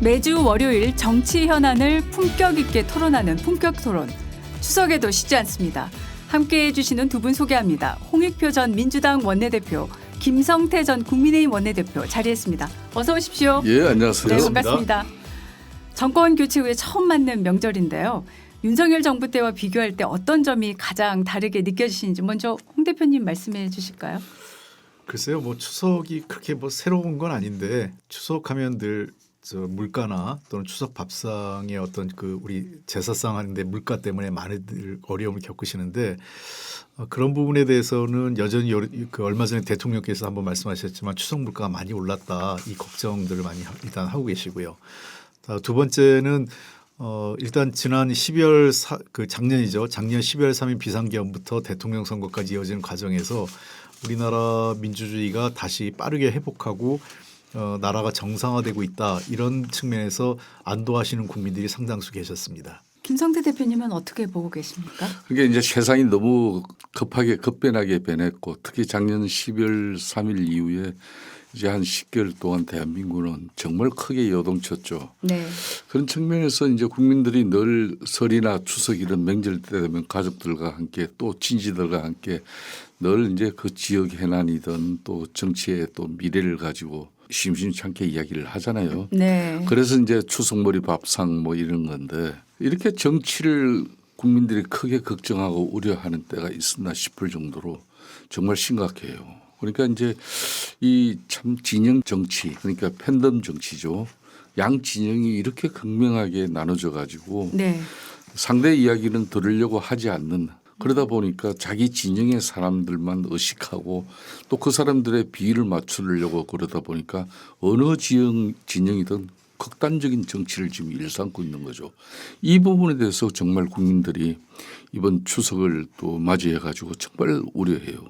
매주 월요일 정치 현안을 품격 있게 토론하는 품격 토론. 추석에도 쉬지 않습니다. 함께해 주시는 두 분 소개합니다. 홍익표 전 민주당 원내대표, 김성태 전 국민의힘 원내대표 자리했습니다. 어서 오십시오. 예, 안녕하세요. 네, 반갑습니다. 정권 교체 후에 처음 맞는 명절인데요. 윤석열 정부 때와 비교할 때 어떤 점이 가장 다르게 느껴지시는지 먼저 홍 대표님 말씀해 주실까요? 글쎄요, 뭐 추석이 그렇게 뭐 새로운 건 아닌데 추석하면 늘 물가나 또는 추석 밥상의 어떤 그 우리 제사상 하는데 물가 때문에 많이들 어려움을 겪으시는데 그런 부분에 대해서는 여전히 그 얼마 전에 대통령께서 한번 말씀하셨지만 추석 물가가 많이 올랐다 이 걱정들을 많이 일단 하고 계시고요. 두 번째는 일단 지난 12월 작년이죠. 작년 12월 3일 비상계엄부터 대통령 선거까지 이어지는 과정에서 우리나라 민주주의가 다시 빠르게 회복하고 나라가 정상화되고 있다 이런 측면에서 안도하시는 국민들이 상당수 계셨습니다. 김성태 대표님은 어떻게 보고 계십니까? 그게 이제 세상이 너무 급하게 급변하게 변했고 특히 작년 12월 3일 이후에 이제 한 10개월 동안 대한민국은 정말 크게 요동쳤죠. 네. 그런 측면에서 이제 국민들이 늘 설이나 추석 이런 명절 때 되면 가족들과 함께 또 친지들과 함께 늘 이제 그 지역 해난이든 또 정치의 또 미래를 가지고 심심찮게 이야기를 하잖아요. 네. 그래서 이제 추석머리 밥상 뭐 이런 건데 이렇게 정치를 국민들이 크게 걱정하고 우려하는 때가 있었나 싶을 정도로 정말 심각해요. 그러니까 이제 이 참 진영 정치 그러니까 팬덤 정치죠. 양 진영이 이렇게 극명하게 나눠져 가지고 네. 상대 이야기는 들으려고 하지 않는 그러다 보니까 자기 진영의 사람들만 의식하고 또 그 사람들의 비율을 맞추려고 그러다 보니까 어느 진영이든 극단적인 정치를 지금 일삼고 있는 거죠. 이 부분에 대해서 정말 국민들이 이번 추석을 또 맞이해 가지고 정말 우려해요.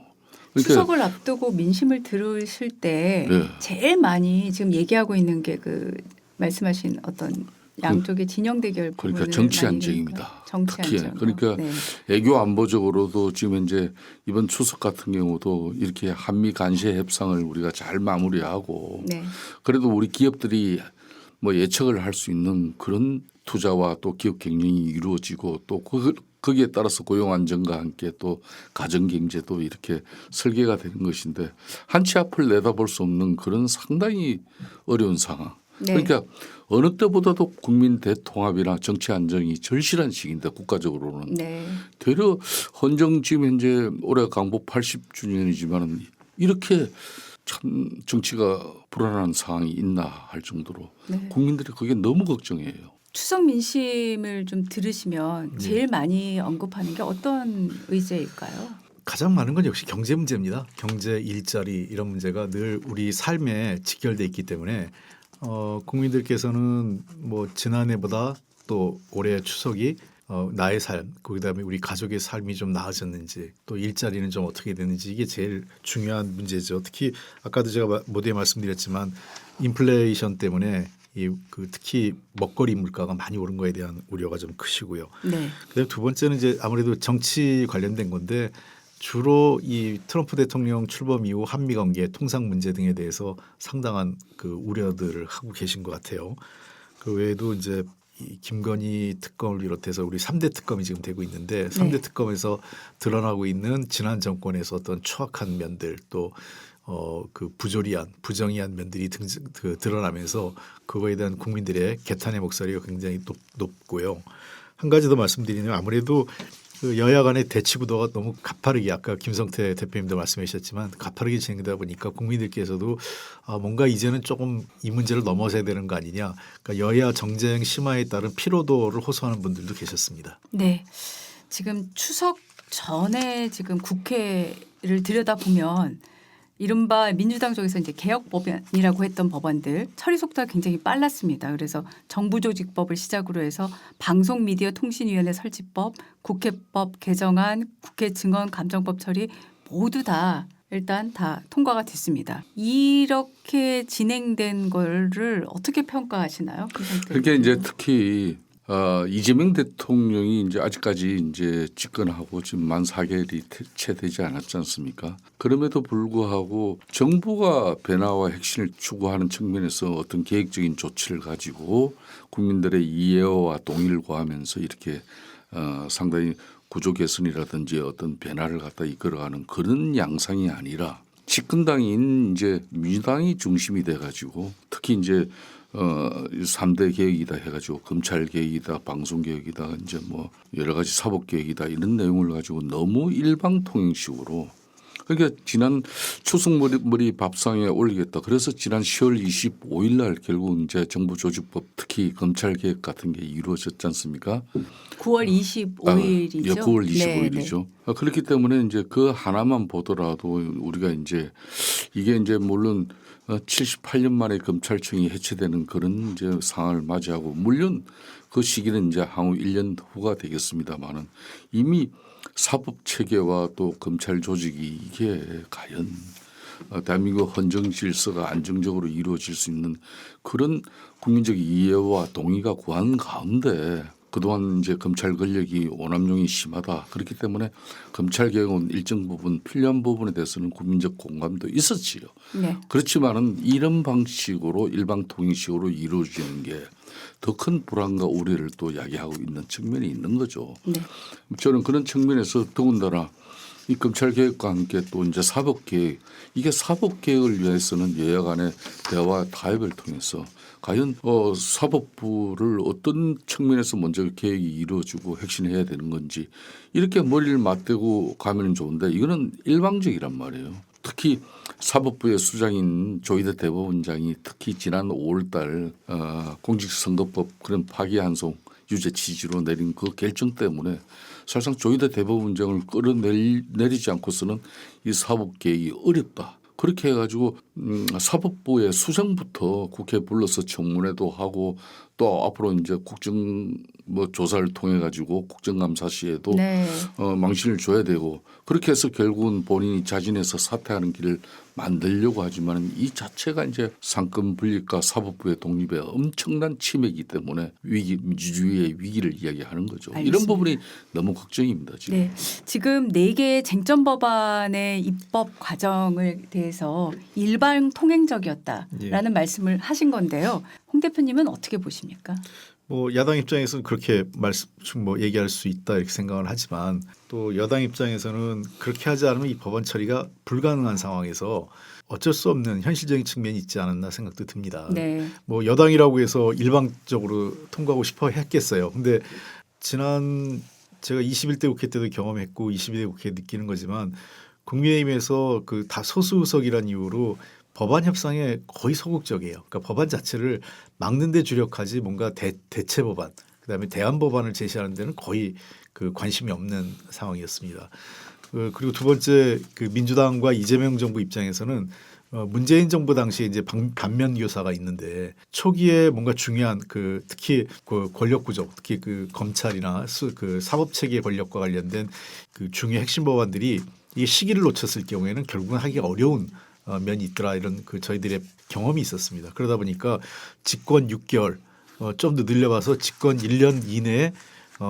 그러니까 추석을 앞두고 민심을 들으실 때 네. 제일 많이 지금 얘기하고 있는 게 그 말씀하신 어떤 양쪽의 진영 대결 부분을 그러니까 정치 많이 안정입니다. 정치 특히 안정. 그러니까 네. 애교 안보적으로도 지금 현재 이번 추석 같은 경우도 이렇게 한미 간세 협상을 우리가 잘 마무리하고 네. 그래도 우리 기업들이 뭐 예측을 할 수 있는 그런 투자와 또 기업 경영이 이루어지고 또 거기에 따라서 고용 안정과 함께 또 가정 경제도 이렇게 설계가 되는 것인데 한치 앞을 내다볼 수 없는 그런 상당히 어려운 상황. 네. 그러니까 어느 때보다도 국민 대통합이나 정치 안정이 절실한 시기인데 국가적으로는 네. 되려 헌정 지금 현재 올해 강복 80주년이지만 이렇게 참 정치가 불안한 상황이 있나 할 정도로 네. 국민들이 그게 너무 걱정해요. 추석 민심을 좀 들으시면 제일 많이 언급하는 게 어떤 의제일까요? 가장 많은 건 역시 경제 문제입니다. 경제, 일자리 이런 문제가 늘 우리 삶에 직결돼 있기 때문에 국민들께서는 뭐 지난해보다 또 올해 추석이 나의 삶, 그다음에 우리 가족의 삶이 좀 나아졌는지 또 일자리는 좀 어떻게 되는지 이게 제일 중요한 문제죠. 특히 아까도 제가 모두에 말씀드렸지만 인플레이션 때문에 특히 먹거리 물가가 많이 오른 거에 대한 우려가 좀 크시고요. 네. 그다음에 두 번째는 이제 아무래도 정치 관련된 건데 주로 이 트럼프 대통령 출범 이후 한미 관계, 통상 문제 등에 대해서 상당한 그 우려들을 하고 계신 것 같아요. 그 외에도 이제 이 김건희 특검을 비롯해서 우리 3대 특검이 지금 되고 있는데 3대 특검에서 드러나고 있는 지난 정권에서 어떤 추악한 면들 또 그 부정의한 면들이 드러나면서 그거에 대한 국민들의 개탄의 목소리가 굉장히 높고요. 한 가지 더 말씀드리면 아무래도 그 여야 간의 대치 구도가 너무 가파르게 아까 김성태 대표님도 말씀해 주셨지만 가파르게 진행되다 보니까 국민들께서도 뭔가 이제는 조금 이 문제를 넘어서야 되는 거 아니냐. 그러니까 여야 정쟁 심화에 따른 피로도를 호소하는 분들도 계셨습니다. 네. 지금 추석 전에 지금 국회를 들여다보면 이른바 민주당 쪽에서 이제 개혁법안이라고 했던 법안들 처리 속도가 굉장히 빨랐습니다. 그래서 정부조직법을 시작으로 해서 방송미디어통신위원회 설치법, 국회법 개정안, 국회 증언감정법 처리 모두 다 일단 다 통과가 됐습니다. 이렇게 진행된 거를 어떻게 평가하시나요? 그러니까 이제 특히 이재명 대통령이 이제 아직까지 이제 집권하고 지금 만 4개월이 채 되지 않았지 않습니까? 그럼에도 불구하고 정부가 변화와 혁신을 추구하는 측면에서 어떤 계획적인 조치를 가지고 국민들의 이해와 동의를 구하면서 이렇게 상당히 구조 개선이라든지 어떤 변화를 갖다 이끌어가는 그런 양상이 아니라 집권당인 이제 민주당이 중심이 돼가지고 특히 이제 3대 개혁이다 해가지고 검찰 개혁이다, 방송 개혁이다, 이제 뭐 여러 가지 사법 개혁이다 이런 내용을 가지고 너무 일방통행식으로 그러니까 지난 추석머리 밥상에 올리겠다. 그래서 지난 10월 25일 날 결국 이제 정부조직법 특히 검찰 개혁 같은 게 이루어졌지 않습니까? 9월 25일이죠. 예, 9월 25일이죠. 그렇기 때문에 이제 그 하나만 보더라도 우리가 이제 이게 이제 물론 78년 만에 검찰청이 해체되는 그런 이제 상황을 맞이하고 물론 그 시기는 이제 향후 1년 후가 되겠습니다만은 이미 사법 체계와 또 검찰 조직이 이게 과연 대한민국 헌정 질서가 안정적으로 이루어질 수 있는 그런 국민적 이해와 동의가 구한 가운데 그동안 이제 검찰 권력이 오남용이 심하다. 그렇기 때문에 검찰 개혁은 일정 부분 필요한 부분에 대해서는 국민적 공감도 있었지요. 네. 그렇지만은 이런 방식으로 일방통행식으로 이루어지는 게 더 큰 불안과 우려를 또 야기하고 있는 측면이 있는 거죠. 네. 저는 그런 측면에서 더군다나 이 검찰 개혁과 함께 또 이제 사법 개혁 이게 사법 개혁을 위해서는 여야 간의 대화 타협을 통해서 과연 사법부를 어떤 측면에서 먼저 개혁이 이루어지고 혁신해야 되는 건지 이렇게 머리를 맞대고 가면 좋은데 이거는 일방적이란 말이에요. 특히 사법부의 수장인 조희대 대법원장이 특히 지난 5월 달 공직선거법 그런 파기환송 유죄 취지로 내린 그 결정 때문에 사실상 조희대 대법원장을 끌어내리지 않고서는 이 사법 개혁이 어렵다. 그렇게 해가지고 사법부의 수장부터 국회에 불러서 청문회도 하고 또 앞으로 이제 국정 뭐 조사를 통해 가지고 국정감사 시에도 네. 망신을 줘야 되고 그렇게 해서 결국은 본인이 자진해서 사퇴하는 길을 만들려고 하지만 이 자체가 이제 상권 분립과 사법부의 독립에 엄청난 침해이기 때문에 민주주의의 위기를 이야기하는 거죠. 알겠습니다. 이런 부분이 너무 걱정입니다. 지금. 네. 지금 4개의 쟁점 법안의 입법 과정을 대해서 일방 통행적이었다라는 말씀을 하신 건데요. 홍 대표님은 어떻게 보십니까? 뭐 야당 입장에서는 그렇게 얘기할 수 있다 이렇게 생각을 하지만 또 여당 입장에서는 그렇게 하지 않으면 이 법안 처리가 불가능한 상황에서 어쩔 수 없는 현실적인 측면이 있지 않았나 생각도 듭니다. 네. 뭐 여당이라고 해서 일방적으로 통과하고 싶어 했겠어요. 근데 지난 제가 21대 국회 때도 경험했고 22대 국회 느끼는 거지만 국민의힘에서 그 다 소수 의석이란 이유로 법안 협상에 거의 소극적이에요. 그러니까 법안 자체를 막는 데 주력하지 뭔가 대체 법안 그다음에 대안 법안을 제시하는 데는 거의 그 관심이 없는 상황이었습니다. 그리고 두 번째 그 민주당과 이재명 정부 입장에서는 문재인 정부 당시에 이제 반면 교사가 있는데 초기에 뭔가 중요한 그 특히 그 권력 구조 특히 그 검찰이나 그 사법 체계 권력과 관련된 그 중요 핵심 법안들이 이게 시기를 놓쳤을 경우에는 결국은 하기가 어려운 면이 있더라 이런 그 저희들의 경험이 있었습니다. 그러다 보니까 집권 6개월 좀 더 늘려봐서 집권 1년 이내에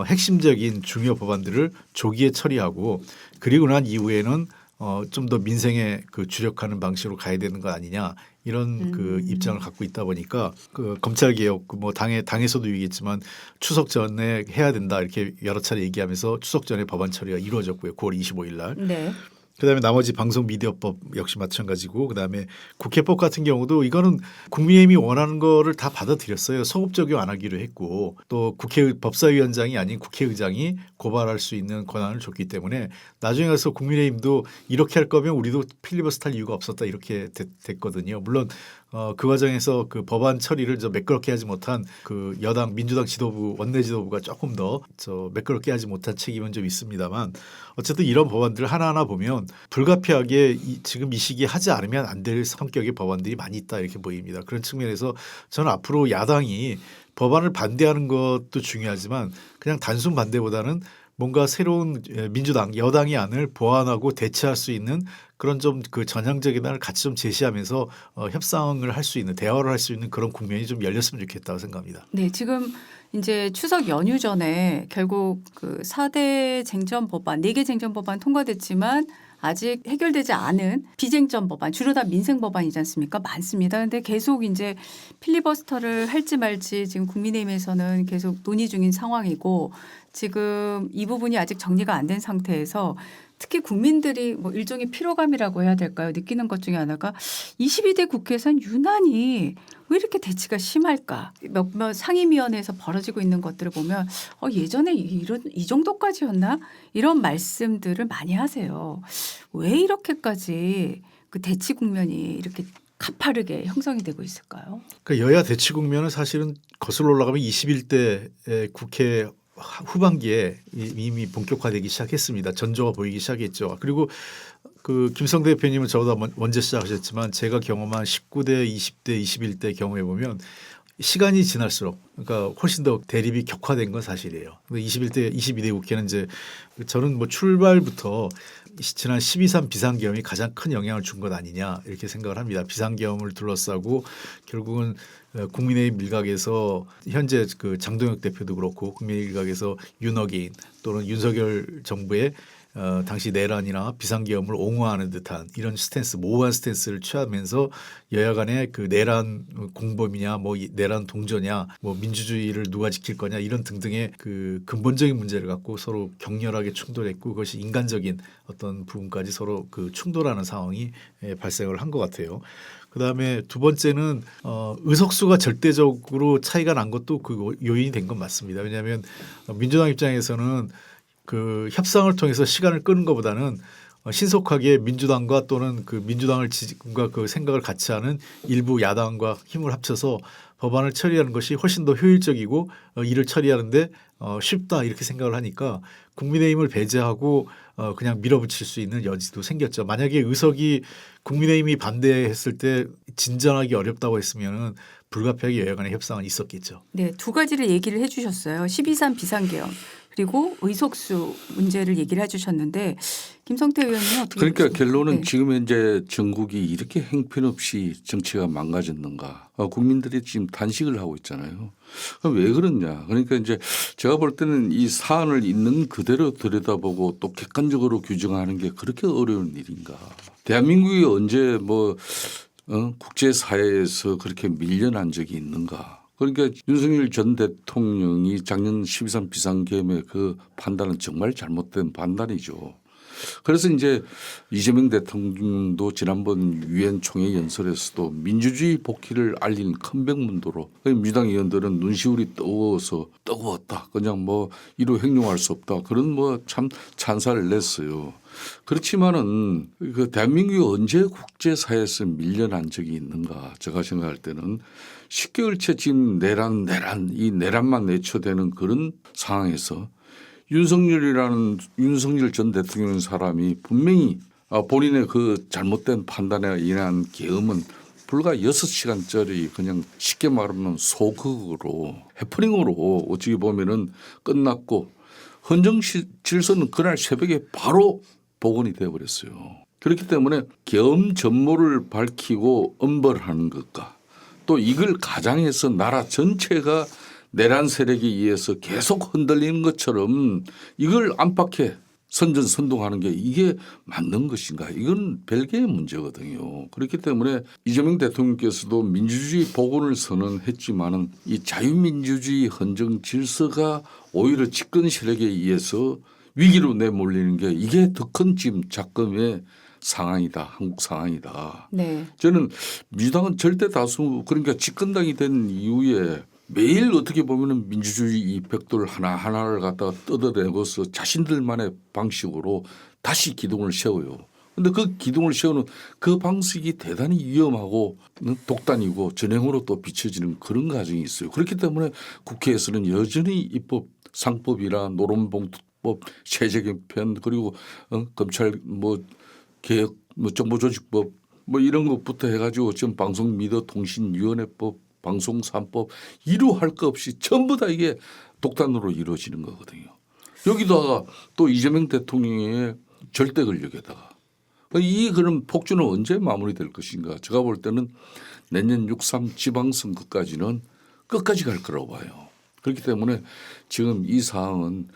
핵심적인 중요 법안들을 조기에 처리하고 그리고 난 이후에는 좀 더 민생에 그 주력하는 방식으로 가야 되는 거 아니냐 이런 그 입장을 갖고 있다 보니까 그 검찰 개혁 뭐 당에서도 얘기했지만 추석 전에 해야 된다 이렇게 여러 차례 얘기하면서 추석 전에 법안 처리가 이루어졌고요. 9월 25일 날. 네. 그다음에 나머지 방송 미디어법 역시 마찬가지고 그다음에 국회법 같은 경우도 이거는 국민의힘이 원하는 거를 다 받아들였어요. 소급 적용 안 하기로 했고 또 국회 법사위원장이 아닌 국회의장이 고발할 수 있는 권한을 줬기 때문에 나중에 가서 국민의힘도 이렇게 할 거면 우리도 필리버스터 할 이유가 없었다 이렇게 됐거든요. 물론 그 과정에서 그 법안 처리를 매끄럽게 하지 못한 그 여당 민주당 지도부 원내 지도부가 조금 더 매끄럽게 하지 못한 책임은 좀 있습니다만 어쨌든 이런 법안들 하나하나 보면 불가피하게 지금 이 시기에 하지 않으면 안 될 성격의 법안들이 많이 있다 이렇게 보입니다. 그런 측면에서 저는 앞으로 야당이 법안을 반대하는 것도 중요하지만 그냥 단순 반대보다는 뭔가 새로운 민주당 여당의 안을 보완하고 대체할 수 있는 그런 좀 그 전향적인 안을 같이 좀 제시하면서 협상을 할 수 있는 대화를 할 수 있는 그런 국면이 좀 열렸으면 좋겠다고 생각합니다. 네, 지금 이제 추석 연휴 전에 결국 그 4대 쟁점 법안, 4개 쟁점 법안 통과됐지만 아직 해결되지 않은 비쟁점 법안, 주로 다 민생 법안이지 않습니까? 많습니다. 그런데 계속 이제 필리버스터를 할지 말지 지금 국민의힘에서는 계속 논의 중인 상황이고 지금 이 부분이 아직 정리가 안 된 상태에서 특히 국민들이 뭐 일종의 피로감이라고 해야 될까요? 느끼는 것 중에 하나가 22대 국회에서는 유난히 왜 이렇게 대치가 심할까? 몇몇 상임위원회에서 벌어지고 있는 것들을 보면 예전에 이 정도까지였나? 이런 말씀들을 많이 하세요. 왜 이렇게까지 그 대치 국면이 이렇게 가파르게 형성이 되고 있을까요? 그러니까 여야 대치 국면은 사실은 거슬러 올라가면 21대 국회 후반기에 이미 본격화되기 시작했습니다. 전조가 보이기 시작했죠. 그리고 그 김성대 대표님은 저보다 먼저 시작하셨지만 제가 경험한 19대, 20대, 21대 경험해 보면 시간이 지날수록 그러니까 훨씬 더 대립이 격화된 건 사실이에요. 21대, 22대 국회는 이제 저는 뭐 출발부터 지난 12.3 비상계엄이 가장 큰 영향을 준 것 아니냐 이렇게 생각을 합니다. 비상계엄을 둘러싸고 결국은 국민의힘 일각에서 현재 그 장동혁 대표도 그렇고 국민의힘 일각에서 윤석인 또는 윤석열 정부의 당시 내란이나 비상계엄을 옹호하는 듯한 이런 스탠스, 모호한 스탠스를 취하면서 여야 간의 그 내란 공범이냐, 뭐 내란 동조냐, 뭐 민주주의를 누가 지킬 거냐 이런 등등의 그 근본적인 문제를 갖고 서로 격렬하게 충돌했고 그것이 인간적인 어떤 부분까지 서로 그 충돌하는 상황이 발생을 한 것 같아요. 그다음에 두 번째는 의석수가 절대적으로 차이가 난 것도 그 요인이 된 건 맞습니다. 왜냐하면 민주당 입장에서는 그 협상을 통해서 시간을 끄는 것보다는 신속하게 민주당과 또는 그 민주당을 지지과 그 생각을 같이 하는 일부 야당과 힘을 합쳐서 법안을 처리하는 것이 훨씬 더 효율적이고 일을 처리하는데 쉽다 이렇게 생각을 하니까 국민의힘을 배제하고 그냥 밀어붙일 수 있는 여지도 생겼죠. 만약에 의석이 국민의힘이 반대했을 때 진전하기 어렵다고 했으면은 불가피하게 여야 간의 협상은 있었겠죠. 네, 두 가지를 얘기를 해 주셨어요. 12.3 비상계엄 그리고 의석수 문제를 얘기를 해 주셨는데 김성태 의원님은 어떻게 그러니까 보십니까? 결론은 네. 지금 현재 전국이 이렇게 형편없이 정치가 망가졌는가. 국민들이 지금 단식을 하고 있잖아요. 그럼 왜 그러냐. 그러니까 이제 제가 볼 때는 이 사안을 있는 그대로 들여다보고 또 객관적으로 규정하는 게 그렇게 어려운 일인가. 대한민국이 언제 뭐 국제사회에서 그렇게 밀려난 적이 있는가. 그러니까 윤석열 전 대통령이 작년 12.3 비상계엄의 그 판단은 정말 잘못된 판단이죠. 그래서 이제 이재명 대통령도 지난번 유엔 총회 연설에서도 민주주의 복귀를 알린 큰백문도로 민주당 의원들은 눈시울이 뜨거웠다. 그냥 뭐 이루 행동할 수 없다. 그런 뭐 참 찬사를 냈어요. 그렇지만은 그 대한민국이 언제 국제사회에서 밀려난 적이 있는가 제가 생각할 때는 10개월째 지금 내란 이 내란만 내초되는 그런 상황에서 윤석열 전 대통령 사람이 분명히 본인의 그 잘못된 판단에 인한 계엄은 불과 6시간짜리 그냥 쉽게 말하면 소극으로 해프닝으로 어찌 보면은 끝났고 헌정 질서는 그날 새벽에 바로 복원이 되어버렸어요. 그렇기 때문에 계엄 전모를 밝히고 엄벌하는 것과 또 이걸 가장해서 나라 전체가 내란 세력에 의해서 계속 흔들리는 것처럼 이걸 안팎에 선전선동하는 게 이게 맞는 것인가. 이건 별개의 문제거든요. 그렇기 때문에 이재명 대통령께서도 민주주의 복원을 선언했지만은 이 자유민주주의 헌정 질서가 오히려 집권 세력에 의해서 위기로 내몰리는 게 이게 더 큰 지금 작금의 상황이다. 한국 상황이다. 네. 저는 민주당은 절대 다수 그러니까 집권당이 된 이후에 매일 어떻게 보면은 민주주의 이 벽돌 하나하나를 갖다가 뜯어내고서 자신들만의 방식으로 다시 기둥을 세워요. 그런데 그 기둥을 세우는 그 방식이 대단히 위험하고 독단이고 전횡으로 또 비춰지는 그런 과정이 있어요. 그렇기 때문에 국회에서는 여전히 입법 상법이나 노론봉투법 세제 개편 그리고 검찰 뭐 개혁 뭐 정보조직법 뭐 이런 것부터 해가지고 지금 방송미디어통신위원회법 방송 3법 이루할 것 없이 전부 다 이게 독단으로 이루어지는 거거든요. 여기다가 또 이재명 대통령의 절대 권력에다가 이 그런 폭주는 언제 마무리될 것인가. 제가 볼 때는 내년 6.3 지방선거까지는 끝까지 갈 거라고 봐요. 그렇기 때문에 지금 이 사항은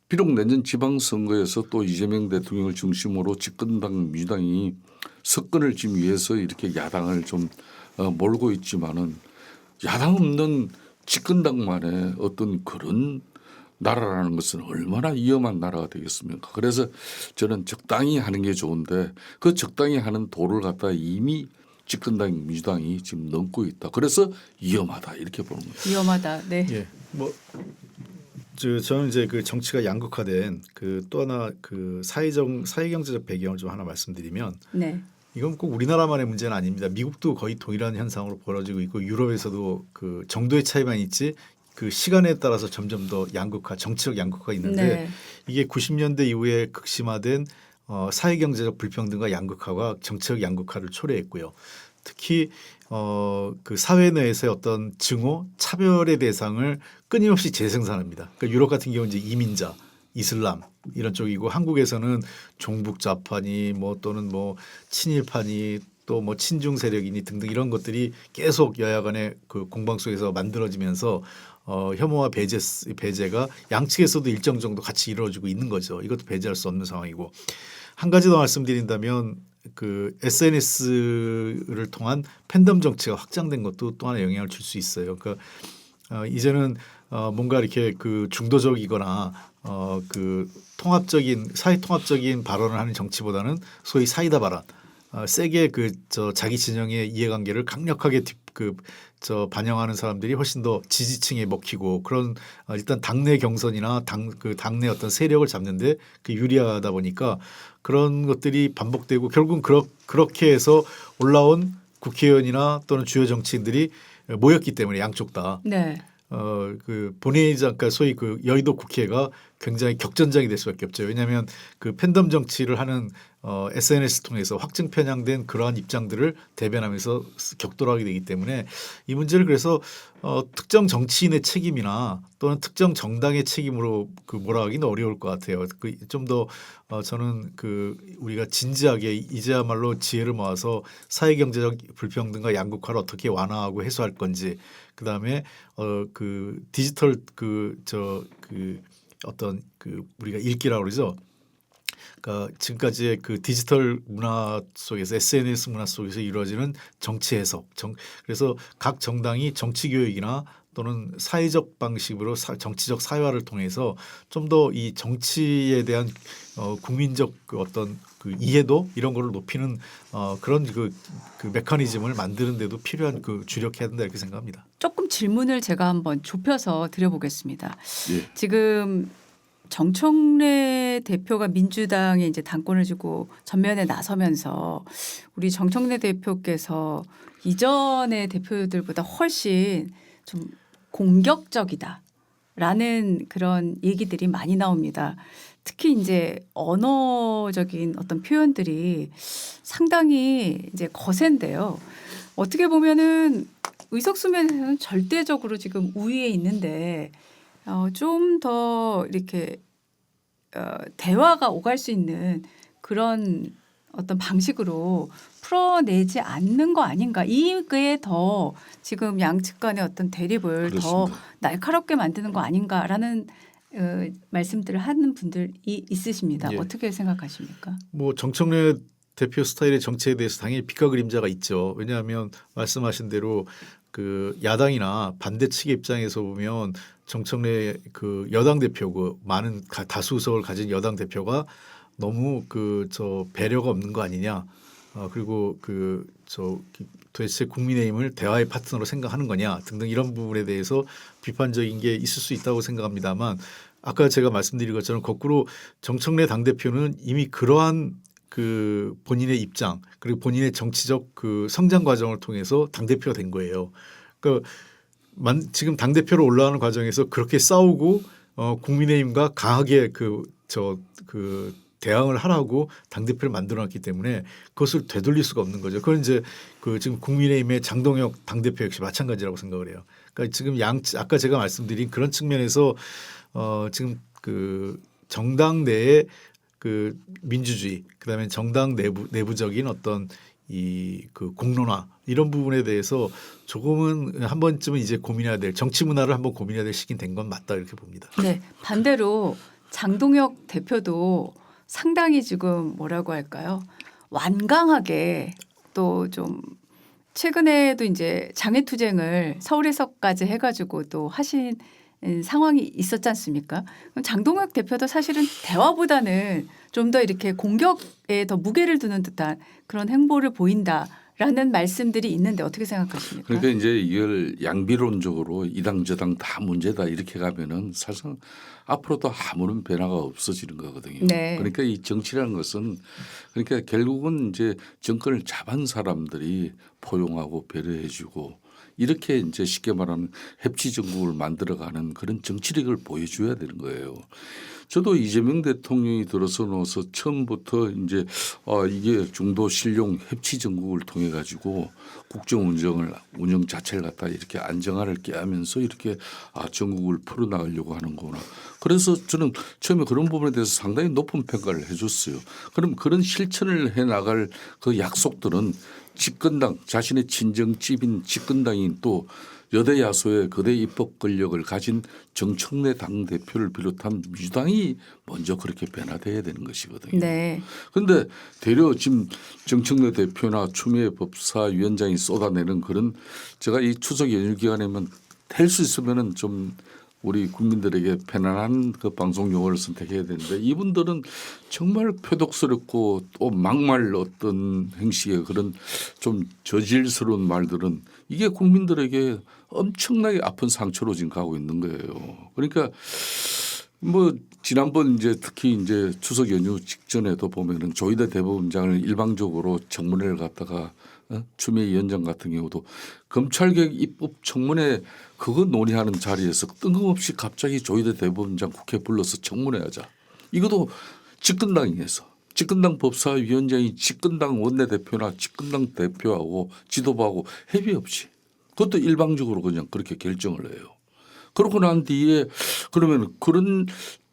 비록 내년 지방선거에서 또 이재명 대통령을 중심으로 집권당 민주당이 석권을 지금 위해서 이렇게 야당을 좀 몰고 있지만은 야당 없는 집권당만의 어떤 그런 나라라는 것은 얼마나 위험한 나라가 되겠습니까? 그래서 저는 적당히 하는 게 좋은데 그 적당히 하는 도를 갖다 이미 집권당 민주당이 지금 넘고 있다. 그래서 위험하다 이렇게 보는 거죠. 위험하다. 네. 예, 뭐 저는 이제 그 정치가 양극화된 그 또 하나 그 사회경제적 배경을 좀 하나 말씀드리면 네. 이건 꼭 우리나라만의 문제는 아닙니다. 미국도 거의 동일한 현상으로 벌어지고 있고 유럽에서도 그 정도의 차이만 있지 그 시간에 따라서 점점 더 양극화, 정치적 양극화가 있는데 네. 이게 90년대 이후에 극심화된 사회경제적 불평등과 양극화가 정치적 양극화를 초래했고요. 특히 그 사회 내에서의 어떤 증오, 차별의 대상을 끊임없이 재생산합니다. 그러니까 유럽 같은 경우는 이제 이민자, 이슬람 이런 쪽이고 한국에서는 종북 좌파니 뭐 또는 뭐 친일파니 또 뭐 친중 세력이니 등등 이런 것들이 계속 여야 간의 그 공방 속에서 만들어지면서 혐오와 배제가 양측에서도 일정 정도 같이 이루어지고 있는 거죠. 이것도 배제할 수 없는 상황이고 한 가지 더 말씀드린다면 그 SNS를 통한 팬덤 정치가 확장된 것도 또 하나 영향을 줄 수 있어요. 그러니까 이제는 뭔가 이렇게 그 중도적이거나 그 통합적인 사회 통합적인 발언을 하는 정치보다는 소위 사이다 발언, 세게 그 자기 진영의 이해관계를 강력하게 반영하는 사람들이 훨씬 더 지지층에 먹히고 그런 일단 당내 경선이나 당내 어떤 세력을 잡는데 그 유리하다 보니까 그런 것들이 반복되고 결국은 그렇게 해서 올라온 국회의원이나 또는 주요 정치인들이 모였기 때문에 양쪽 다. 네. 그 본회의장, 그러니까 소위 그 여의도 국회가 굉장히 격전장이 될 수밖에 없죠. 왜냐하면 그 팬덤 정치를 하는 SNS 통해서 확증 편향된 그러한 입장들을 대변하면서 격돌하게 되기 때문에 이 문제를 그래서 특정 정치인의 책임이나 또는 특정 정당의 책임으로 그 몰아가기는 어려울 것 같아요. 그 좀 더 저는 그 우리가 진지하게 이제야말로 지혜를 모아서 사회경제적 불평등과 양극화를 어떻게 완화하고 해소할 건지 그다음에 그 디지털 어떤 그 우리가 읽기라고 그러죠. 그러니까 지금까지의 그 디지털 문화 속에서 SNS 문화 속에서 이루어지는 정치 해석, 그래서 각 정당이 정치 교육이나 또는 사회적 방식으로 정치적 사회화를 통해서 좀 더 이 정치에 대한 국민적 그 어떤 그 이해도 이런 거를 높이는 그런 그 메커니즘을 만드는 데도 필요한 그 주력해야 된다 이렇게 생각합니다. 조금 질문을 제가 한번 좁혀서 드려보겠습니다. 예. 지금 정청래 대표가 민주당에 이제 당권을 쥐고 전면에 나서면서 우리 정청래 대표께서 이전의 대표들보다 훨씬 좀 공격적이다라는 그런 얘기들이 많이 나옵니다. 특히 이제 언어적인 어떤 표현들이 상당히 이제 거센데요. 어떻게 보면은 의석수 면에서는 절대적으로 지금 우위에 있는데 좀 더 이렇게 대화가 오갈 수 있는 그런 어떤 방식으로 풀어내지 않는 거 아닌가. 이게 더 지금 양측 간의 어떤 대립을 그렇습니다. 더 날카롭게 만드는 거 아닌가라는 말씀들을 하는 분들이 있으십니다. 예. 어떻게 생각하십니까? 뭐 정청래 대표 스타일의 정치에 대해서 당연히 빛과 그림자가 있죠. 왜냐하면 말씀하신 대로 그 야당이나 반대 측의 입장에서 보면 정청래 그 여당 대표 그 많은 다수 의석을 가진 여당 대표가 너무 배려가 없는 거 아니냐. 그리고 도대체 국민의힘을 대화의 파트너로 생각하는 거냐 등등 이런 부분에 대해서 비판적인 게 있을 수 있다고 생각합니다만 아까 제가 말씀드린 것처럼 거꾸로 정청래 당대표는 이미 그러한 그 본인의 입장 그리고 본인의 정치적 그 성장 과정을 통해서 당대표가 된 거예요. 그러니까 지금 당대표로 올라가는 과정에서 그렇게 싸우고 국민의힘과 강하게 대항을 하라고 당대표를 만들어놨기 때문에 그것을 되돌릴 수가 없는 거죠. 그건 이제 지금 국민의힘의 장동혁 당대표 역시 마찬가지라고 생각을 해요. 그러니까 지금 아까 제가 말씀드린 그런 측면에서 지금 그 정당 내에 그 민주주의 그다음에 정당 내부적인 어떤 이 그 공론화 이런 부분에 대해서 조금은 한 번쯤은 이제 고민해야 될 정치 문화를 한번 고민해야 될 시기는 된 건 맞다 이렇게 봅니다. 네. 반대로 장동혁 대표도 상당히 지금 뭐라고 할까요? 완강하게 또 좀 최근에도 이제 장외투쟁을 서울에서까지 해가지고 또 하신 상황이 있었지 않습니까? 그럼 장동혁 대표도 사실은 대화보다는 좀 더 이렇게 공격에 더 무게를 두는 듯한 그런 행보를 보인다라는 말씀들이 있는데 어떻게 생각하십니까? 그러니까 이제 이걸 양비론적으로 이당 저당 다 문제다 이렇게 가면은 사실상 앞으로도 아무런 변화가 없어지는 거거든요. 네. 그러니까 이 정치라는 것은 그러니까 결국은 이제 정권을 잡은 사람들이 포용하고 배려해주고 이렇게 이제 쉽게 말하는 협치 정국을 만들어가는 그런 정치력을 보여줘야 되는 거예요. 저도 이재명 대통령이 들어서서 처음부터 이제 이게 중도 신용 협치 정국을 통해 가지고 국정 운영 자체를 갖다 이렇게 안정화를 꾀하면서 이렇게 전국을 풀어나가려고 하는구나. 그래서 저는 처음에 그런 부분에 대해서 상당히 높은 평가를 해줬어요. 그럼 그런 실천을 해나갈 그 약속들은 집권당 자신의 친정집인 집권당인 또 여대 야소의 거대 입법 권력을 가진 정청래 당대표를 비롯한 민주당이 먼저 그렇게 변화돼야 되는 것이거든요. 네. 그런데 되려 지금 정청래 대표나 추미애 법사위원장이 쏟아내는 그런 제가 이 추석 연휴 기간에만 될 수 있으면은 좀 우리 국민들에게 편안한 그 방송 용어를 선택해야 되는데 이분들은 정말 표독스럽고 또 막말 어떤 행식의 그런 좀 저질스러운 말들은 이게 국민들에게 엄청나게 아픈 상처로 지금 가고 있는 거예요. 그러니까 뭐 지난번 이제 특히 이제 추석 연휴 직전에도 보면은 조희대 대법원장을 일방적으로 청문회를 갔다가 추미애 위원장 같은 경우도 검찰개혁 입법 청문회 그거 논의하는 자리에서 뜬금없이 갑자기 조희대 대법원장 국회 불러서 청문회하자. 이것도 집권당에서 집권당 법사위원장이 집권당 원내대표나 집권당 대표하고 지도부하고 협의 없이 그것도 일방적으로 그냥 그렇게 결정을 해요. 그러고 난 뒤에 그러면 그런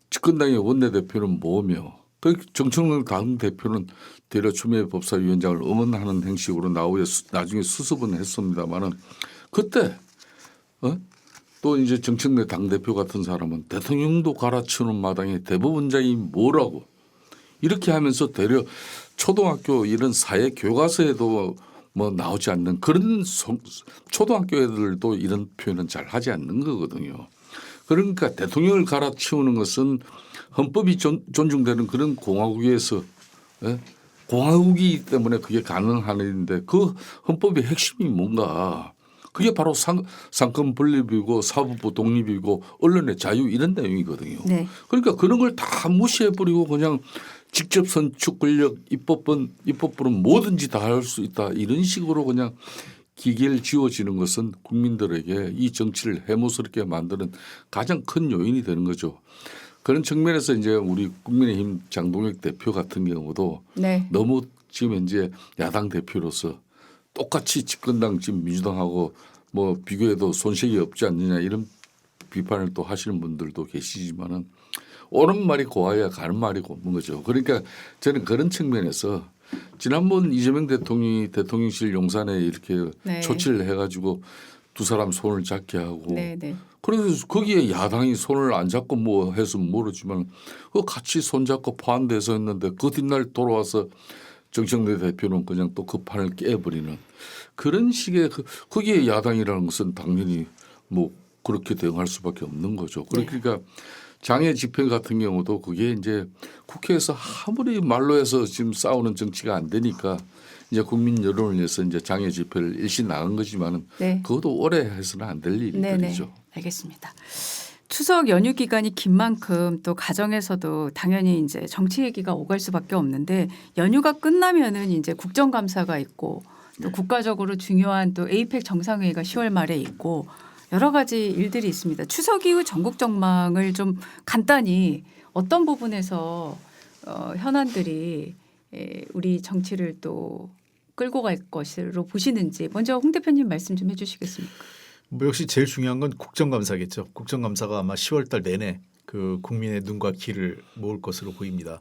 집권당의 원내대표는 뭐며 그 정청래 당대표는 대려 추미애 법사위원장을 응원하는 행식으로 나중에 수습은 했습니다마는 그때 또 이제 정청래 당대표 같은 사람은 대통령도 갈아치우는 마당에 대법원장이 뭐라고 이렇게 하면서 대려 초등학교 이런 사회 교과서에도 뭐 나오지 않는 그런 초등학교 애들도 이런 표현은 잘 하지 않는 거거든요. 그러니까 대통령을 갈아치우는 것은 헌법이 존중되는 그런 공화국에서 공화국이기 때문에 그게 가능한 일인데 그 헌법의 핵심이 뭔가 그게 바로 상권 분립이고 사법부 독립이고 언론의 자유 이런 내용이거든요. 네. 그러니까 그런 걸 다 무시해버리고 그냥 직접 선출 권력 입법부는 뭐든지 다 할 수 있다 이런 식으로 그냥 기계를 지워지는 것은 국민들에게 이 정치를 해모스럽게 만드는 가장 큰 요인이 되는 거죠. 그런 측면에서 이제 우리 국민의힘 장동혁 대표 같은 경우도 네. 너무 지금 이제 야당 대표로서 똑같이 집권당 지금 민주당하고 뭐 비교해도 손색이 없지 않느냐 이런 비판을 또 하시는 분들도 계시지만은 오는 말이 고와야 가는 말이 고운 거죠. 그러니까 저는 그런 측면에서 지난번 이재명 대통령이 대통령실 용산에 이렇게 네. 조치를 해가지고 두 사람 손을 잡게 하고 네. 네. 그래서 거기에 야당이 손을 안 잡고 뭐 해서 모르지만 그 같이 손잡고 포함돼서 했는데 그 뒷날 돌아와서 정청래 대표는 그냥 또 그 판을 깨버리는 그런 식의 거기에 야당이라는 것은 당연히 뭐 그렇게 대응할 수밖에 없는 거죠. 그러니까 장애 집회 같은 경우도 그게 이제 국회에서 아무리 말로 해서 지금 싸우는 정치가 안 되니까 이제 국민 여론을 위해서 이제 장애 집회를 일시 나간 거지만은 네. 그것도 오래 해서는 안 될 일들이죠. 알겠습니다. 추석 연휴 기간이 긴 만큼 또 가정에서도 당연히 이제 정치 얘기가 오갈 수밖에 없는데 연휴가 끝나면은 이제 국정감사가 있고 또 국가적으로 중요한 또 에이펙 정상회의가 10월 말에 있고 여러 가지 일들이 있습니다. 추석 이후 전국 전망을 좀 간단히 어떤 부분에서 현안들이 우리 정치를 또 끌고 갈 것으로 보시는지 먼저 홍 대표님 말씀 좀 해주시겠습니까? 뭐 역시 제일 중요한 건 국정감사겠죠. 국정감사가 아마 10월 달 내내 그 국민의 눈과 귀를 모을 것으로 보입니다.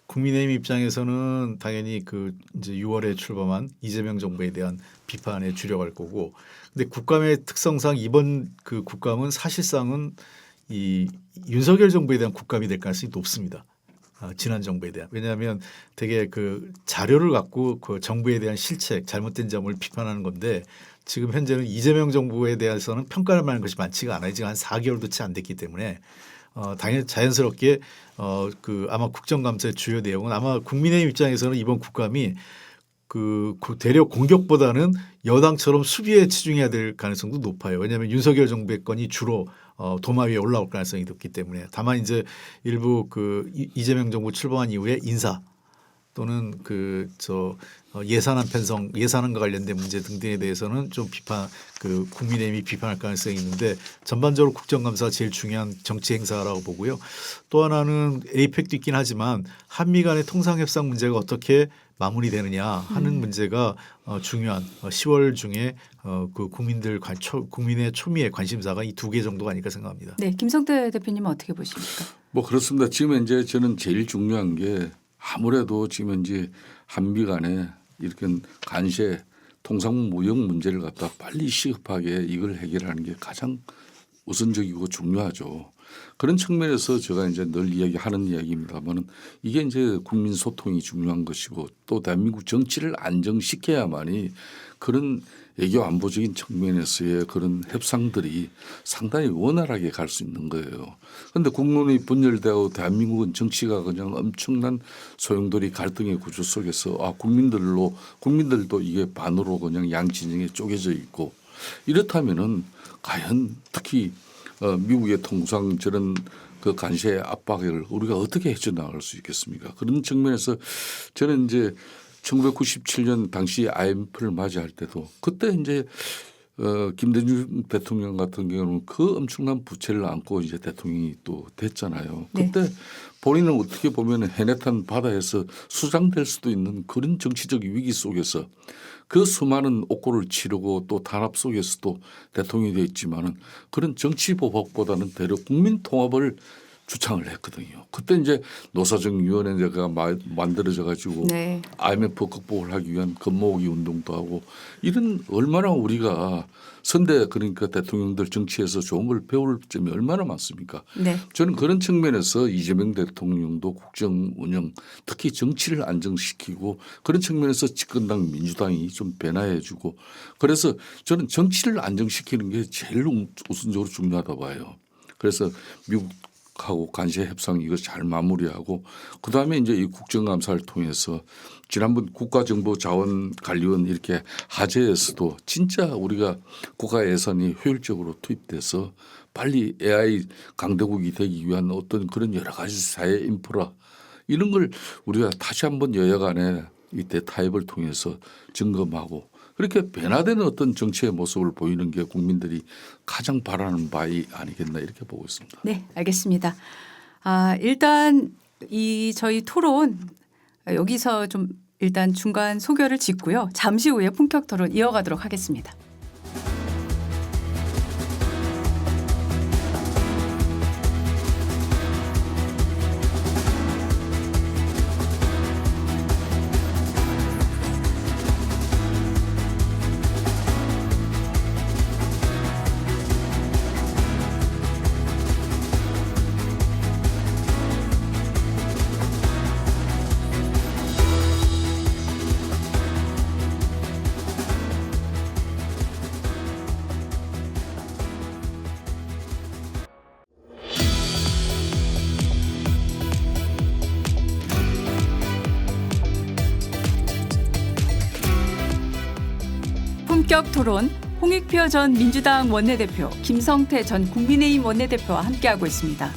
국민의힘 입장에서는 당연히 그 이제 6월에 출범한 이재명 정부에 대한 비판에 주력할 거고, 근데 국감의 특성상 이번 그 국감은 사실상은 이 윤석열 정부에 대한 국감이 될 가능성이 높습니다. 지난 정부에 대한. 왜냐하면 되게 그 자료를 갖고 그 정부에 대한 실책, 잘못된 점을 비판하는 건데, 지금 현재는 이재명 정부에 대해서는 평가를 하는 것이 많지가 않아요. 지금 한 4개월도 채 안 됐기 때문에 당연히 자연스럽게 그 아마 국정감사의 주요 내용은 아마 국민의힘 입장에서는 이번 국감이 그 대략 공격보다는 여당처럼 수비에 치중해야 될 가능성도 높아요. 왜냐하면 윤석열 정부의 건이 주로 도마 위에 올라올 가능성이 높기 때문에. 다만 이제 일부 그 이재명 정부 출범한 이후에 인사 또는 예산안 편성, 예산안과 관련된 문제 등등에 대해서는 좀 그 국민의힘이 비판할 가능성이 있는데, 전반적으로 국정감사가 제일 중요한 정치 행사라고 보고요. 또 하나는 에이펙도 있긴 하지만 한미 간의 통상협상 문제가 어떻게 마무리되느냐 하는 문제가 중요한 10월 중에 그 국민의 초미의 관심사가 이 2개 정도가 아닐까 생각합니다. 네, 김성태 대표님은 어떻게 보십니까? 뭐 그렇습니다. 지금 이제 저는 제일 중요한 게 아무래도 지금 이제 한미 간에 이렇게 간세 통상무역 문제를 갖다 빨리 시급하게 이걸 해결하는 게 가장 우선적이고 중요하죠. 그런 측면에서 제가 이제 늘 이야기하는 이야기입니다만은 이게 이제 국민 소통이 중요한 것이고, 또 대한민국 정치를 안정시켜야만이 그런 외교 안보적인 측면에서의 그런 협상들이 상당히 원활하게 갈 수 있는 거예요. 그런데 국론이 분열되고 대한민국은 정치가 그냥 엄청난 소용돌이 갈등의 구조 속에서 국민들도 이게 반으로 그냥 양진영에 쪼개져 있고, 이렇다면은 과연 특히 미국의 통상 저런 그 간세 압박을 우리가 어떻게 헤쳐나갈 수 있겠습니까? 그런 측면에서 저는 이제 1997년 당시 IMF를 맞이할 때도 그때 이제 김대중 대통령 같은 경우는 그 엄청난 부채를 안고 이제 대통령이 또 됐잖아요. 그때 네. 본인은 어떻게 보면 해냈던 바다에서 수장될 수도 있는 그런 정치적 위기 속에서 그 수많은 옥고를 치르고 또 탄압 속에서도 대통령이 됐지만은 그런 정치 보복보다는 대략 국민 통합을 주창을 했거든요. 그때 이제 노사정위원회가 만들어져 가지고 네. IMF 극복을 하기 위한 건모으기 운동도 하고, 이런 얼마나 우리가 선대 그러니까 대통령들 정치에서 좋은 걸 배울 점이 얼마나 많습니까? 네. 저는 그런 측면에서 이재명 대통령도 국정 운영 특히 정치를 안정시키고 그런 측면에서 집권당 민주당이 좀 변화해 주고, 그래서 저는 정치를 안정시키는 게 제일 우선적으로 중요하다고 봐요. 그래서 미국하고 간세 협상 이거 잘 마무리하고 그다음에 이제 이 국정감사를 통해서 지난번 국가정보자원관리원 이렇게 하제에서도 진짜 우리가 국가 예산이 효율적으로 투입돼서 빨리 AI 강대국이 되기 위한 어떤 그런 여러 가지 사회 인프라 이런 걸 우리가 다시 한번 여야 간에 이때 타협을 통해서 점검하고 그렇게 변화되는 어떤 정치의 모습을 보이는 게 국민들이 가장 바라는 바이 아니겠나 이렇게 보고 있습니다. 네, 알겠습니다. 일단 저희 토론 여기서 좀 일단 중간 소결을 짓고요. 잠시 후에 본격 토론 이어가도록 하겠습니다. 본격 토론 홍익표 전 민주당 원내대표, 김성태 전 국민의힘 원내대표와 함께하고 있습니다.